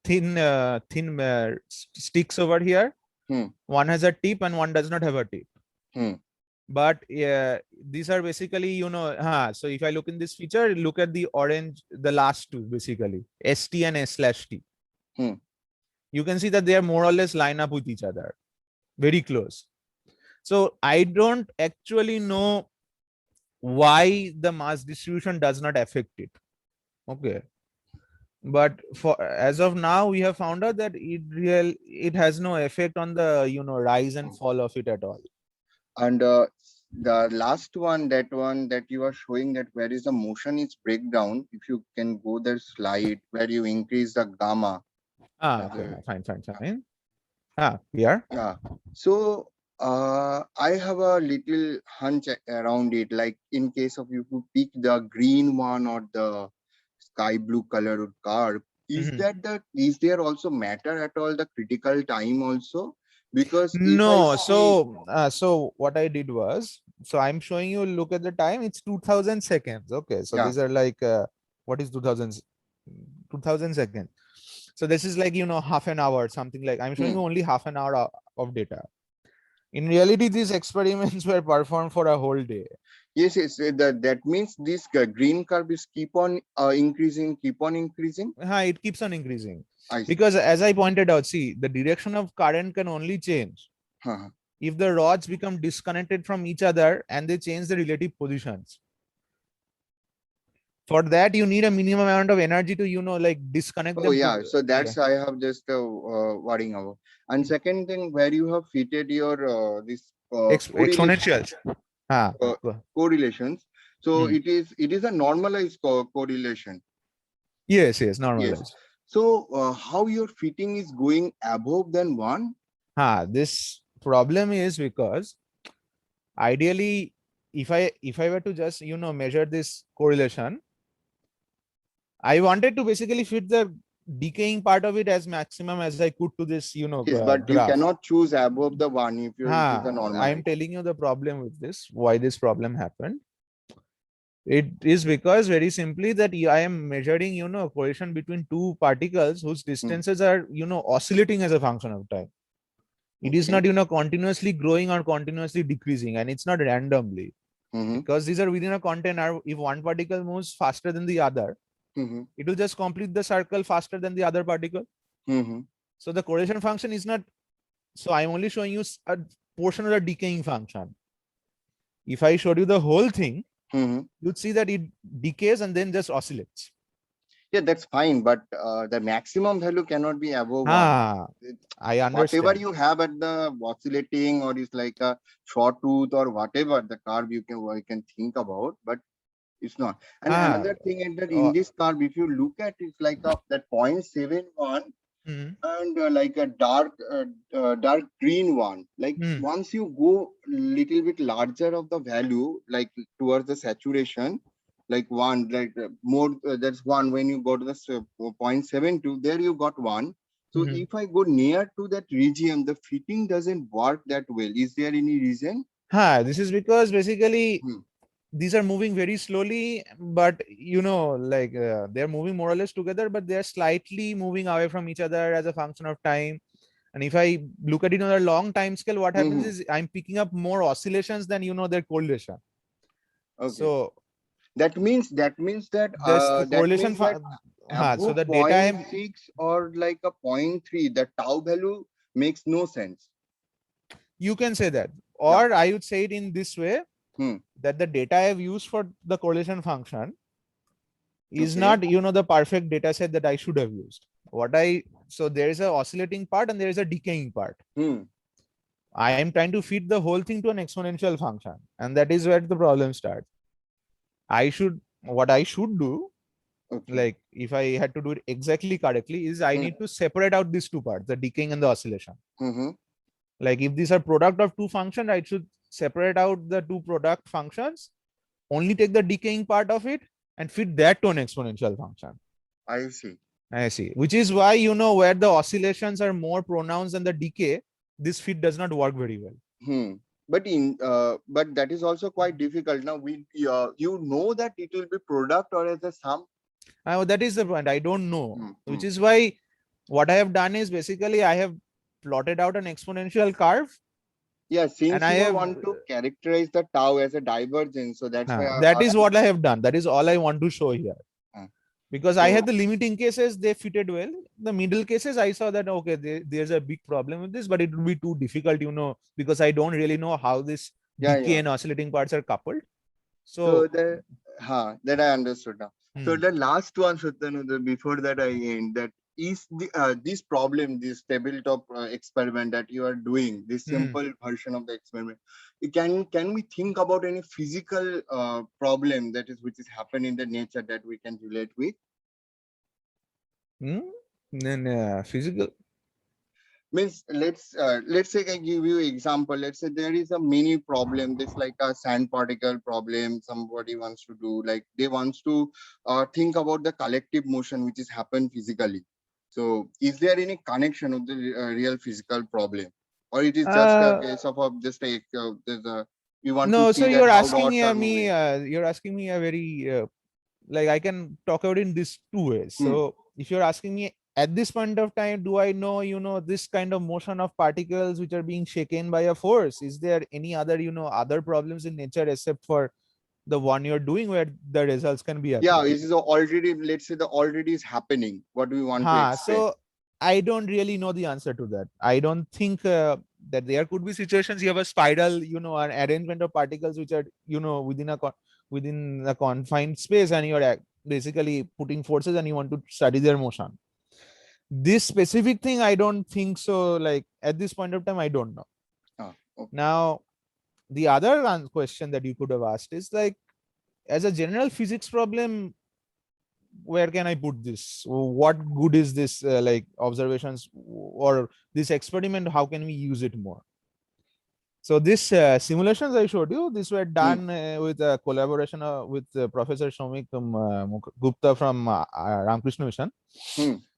[SPEAKER 1] thin sticks over here. One has a tip and one does not have a tip. But these are basically, so if I look in this feature, look at the orange, the last two, basically ST and S/T. You can see that they are more or less line up with each other, very close. So I don't actually know why the mass distribution does not affect it. Okay. But for as of now, we have found out that it has no effect on the rise and fall of it at all.
[SPEAKER 5] And the last one that you are showing, that where is the motion is breakdown, if you can go the slide where you increase the gamma.
[SPEAKER 1] Okay, fine. Here.
[SPEAKER 5] Yeah. So I have a little hunch around it, like in case of you who pick the green one or the sky blue colored curve, is there also matter at all the critical time also? Because
[SPEAKER 1] no, so what I did was, so I'm showing you, look at the time, it's 2000 seconds. Okay, so these are like what is 2000 seconds? So this is like half an hour, something like. I'm showing you only half an hour of data. In reality, these experiments were performed for a whole day.
[SPEAKER 5] Yes, that means this green curve is keep on increasing.
[SPEAKER 1] It keeps on increasing. Because as I pointed out, see, the direction of current can only change if the rods become disconnected from each other and they change the relative positions. For that, you need a minimum amount of energy to, like, disconnect them.
[SPEAKER 5] So that's I have just worrying about. And second thing, where you have fitted your this
[SPEAKER 1] exponentials
[SPEAKER 5] correlations. So it is a normalized correlation.
[SPEAKER 1] Yes, normalized.
[SPEAKER 5] Yes. So how your fitting is going above than one?
[SPEAKER 1] This problem is because ideally, if I were to just measure this correlation, I wanted to basically fit the decaying part of it as maximum as I could to this
[SPEAKER 5] Yes, but you
[SPEAKER 1] graph.
[SPEAKER 5] cannot choose above the one if you it is a normal.
[SPEAKER 1] I am telling you the problem with this, why this problem happened. It is because very simply that I am measuring, correlation between two particles whose distances are, oscillating as a function of time. It is not, continuously growing or continuously decreasing, and it's not randomly because these are within a container. If one particle moves faster than the other, it will just complete the circle faster than the other particle. So the correlation function is not. So I'm only showing you a portion of the decaying function. If I showed you the whole thing, you'd see that it decays and then just oscillates.
[SPEAKER 5] Yeah, that's fine, but the maximum value cannot be above one.
[SPEAKER 1] I understand.
[SPEAKER 5] Whatever you have at the oscillating, or is like a short-tooth or whatever the curve you can think about, but it's not. And another thing is that in this curve, if you look at it, like that 0.71 and like a dark green one, like once you go little bit larger of the value, like towards the saturation, like one, like more, that's one. When you go to the 0.72, there you got one. So if I go near to that region, the fitting doesn't work that well. Is there any reason?
[SPEAKER 1] This is because basically these are moving very slowly, but like they're moving more or less together, but they're slightly moving away from each other as a function of time. And if I look at it on a long time scale, what happens is I'm picking up more oscillations than their correlation.
[SPEAKER 5] Okay.
[SPEAKER 1] So
[SPEAKER 5] that means that
[SPEAKER 1] the correlation
[SPEAKER 5] so the data 0.6 or like a 0.3, the tau value makes no sense.
[SPEAKER 1] You can say that, or I would say it in this way, that the data I have used for the correlation function is not the perfect data set that I should have used. So there is a oscillating part and there is a decaying part. I am trying to fit the whole thing to an exponential function, and that is where the problem starts. What I should do, like if I had to do it exactly correctly, is I need to separate out these two parts, the decaying and the oscillation. Like if these are product of two functions, I should separate out the two product functions, only take the decaying part of it and fit that to an exponential function.
[SPEAKER 5] I see.
[SPEAKER 1] Which is why, where the oscillations are more pronounced than the decay, this fit does not work very well.
[SPEAKER 5] But but that is also quite difficult. Now you know that it will be product or as a sum.
[SPEAKER 1] That is the point. I don't know, which is why what I have done is basically I have plotted out an exponential curve.
[SPEAKER 5] Yeah, since I want to characterize the tau as a divergence, so that's why
[SPEAKER 1] that is what I have done. That is all I want to show here. Because I had the limiting cases, they fitted well. The middle cases, I saw that there's a big problem with this, but it will be too difficult, because I don't really know how this decay and oscillating parts are coupled. So
[SPEAKER 5] that I understood now. So the last one, Satyanu, before that I end, that is this problem, this tabletop experiment that you are doing, this simple version of the experiment. Can we think about any physical problem which is happening in the nature that we can relate with?
[SPEAKER 1] Physical
[SPEAKER 5] means let's say I give you example. Let's say there is a mini problem, this like a sand particle problem. Somebody wants to do, like they wants to think about the collective motion which is happen physically. So is there any connection of the real physical problem, or it is just a case of just a you want to see
[SPEAKER 1] so
[SPEAKER 5] that
[SPEAKER 1] you're
[SPEAKER 5] how
[SPEAKER 1] asking
[SPEAKER 5] dots
[SPEAKER 1] me
[SPEAKER 5] are
[SPEAKER 1] you're asking me a very like I can talk about it in these two ways. So if you're asking me at this point of time, do I know, this kind of motion of particles which are being shaken by a force? Is there any other, other problems in nature except for the one you're doing where the results can be applied?
[SPEAKER 5] this is already, let's say the already is happening. What do we want to explain?
[SPEAKER 1] So I don't really know the answer to that. I don't think that there could be situations you have a spiral, an arrangement of particles which are, within a confined space, and you're basically putting forces and you want to study their motion. This specific thing, I don't think so. Like at this point of time, I don't know. Now, the other question that you could have asked is like, as a general physics problem, where can I put this? What good is this like observations or this experiment? How can we use it more? So this simulations I showed you, these were done with a collaboration with Professor Shomik Gupta from Ramakrishna Mission.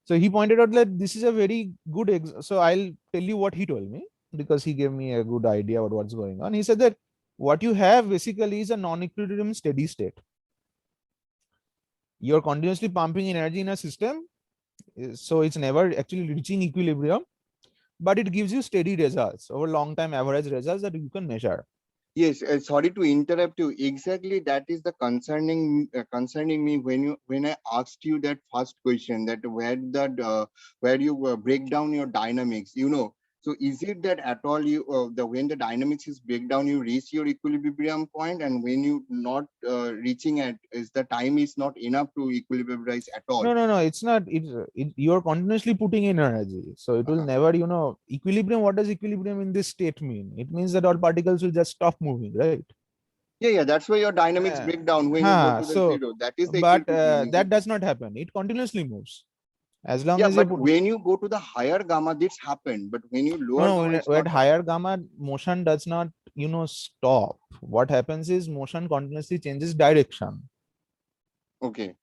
[SPEAKER 1] So he pointed out that this is a very good. So I'll tell you what he told me, because he gave me a good idea about what's going on. He said that what you have basically is a non-equilibrium steady state. You're continuously pumping energy in a system, so it's never actually reaching equilibrium, but it gives you steady results over long time average results that you can measure.
[SPEAKER 5] Yes, sorry to interrupt you. Exactly, that is the concerning me when I asked you that first question, that where you break down your dynamics. So is it that at all you when the dynamics is break down, you reach your equilibrium point, and when you not reaching it, is the time is not enough to equilibrize at all?
[SPEAKER 1] No, it's not. You're continuously putting in energy, so it will never, equilibrium. What does equilibrium in this state mean? It means that all particles will just stop moving, right?
[SPEAKER 5] Yeah, that's why your dynamics break down when you go to the zero. That is the
[SPEAKER 1] but
[SPEAKER 5] equilibrium.
[SPEAKER 1] that does not happen. It continuously moves as long as
[SPEAKER 5] but when you go to the higher gamma, this happened. But when you lower gamma, it's
[SPEAKER 1] at
[SPEAKER 5] not
[SPEAKER 1] higher gamma, motion does not stop. What happens is motion continuously changes direction.
[SPEAKER 5] okay.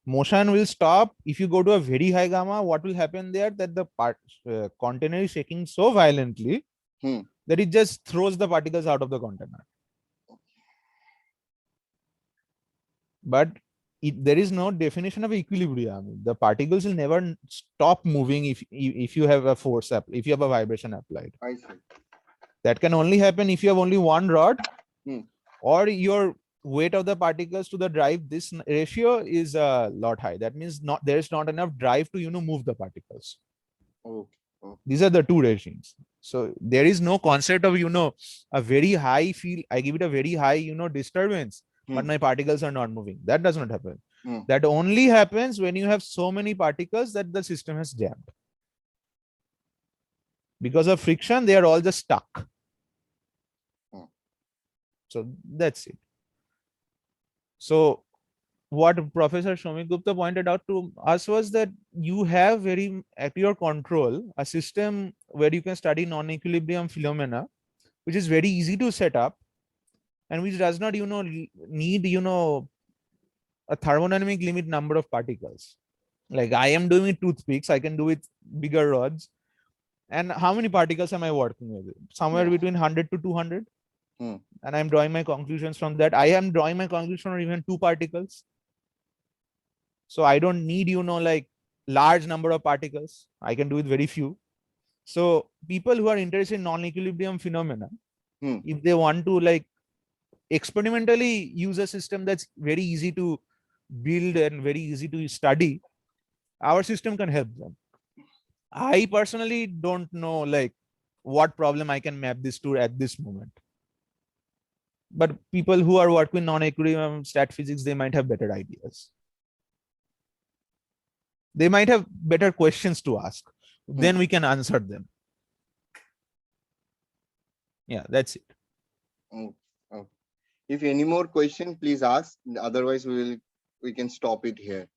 [SPEAKER 1] Motion will stop if you go to a very high gamma. What will happen there? That the container is shaking so violently that it just throws the particles out of the container. But there is no definition of equilibrium. The particles will never stop moving if you have a force if you have a vibration applied.
[SPEAKER 5] I see.
[SPEAKER 1] That can only happen if you have only one rod, or your weight of the particles to the drive. This ratio is a lot high. That means there is not enough drive to move the particles. These are the two regimes. So there is no concept of a very high field. I give it a very high disturbance, but my particles are not moving. That does not happen. That only happens when you have so many particles that the system has jammed. Because of friction, they are all just stuck. So that's it. So what Professor Shomik Gupta pointed out to us was that you have very at your control a system where you can study non-equilibrium phenomena, which is very easy to set up, and which does not need a thermodynamic limit number of particles. Like I am doing with toothpicks, I can do with bigger rods. And how many particles am I working with? Somewhere between 100 to 200. And I'm drawing my conclusions from that. I am drawing my conclusion on even 2 particles. So I don't need, like large number of particles. I can do with very few. So people who are interested in non-equilibrium phenomena, if they want to like experimentally use a system that's very easy to build and very easy to study, our system can help them. I personally don't know like what problem I can map this to at this moment. But people who are working non-equilibrium stat physics, they might have better ideas. They might have better questions to ask. Then we can answer them. Yeah, that's it.
[SPEAKER 5] If any more question, please ask. Otherwise, we can stop it here.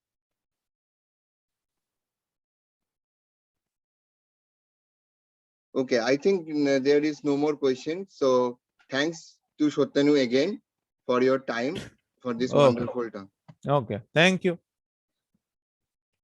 [SPEAKER 5] Okay, I think there is no more question. So thanks to Satyanu again for your time for this wonderful time.
[SPEAKER 1] Okay, thank you.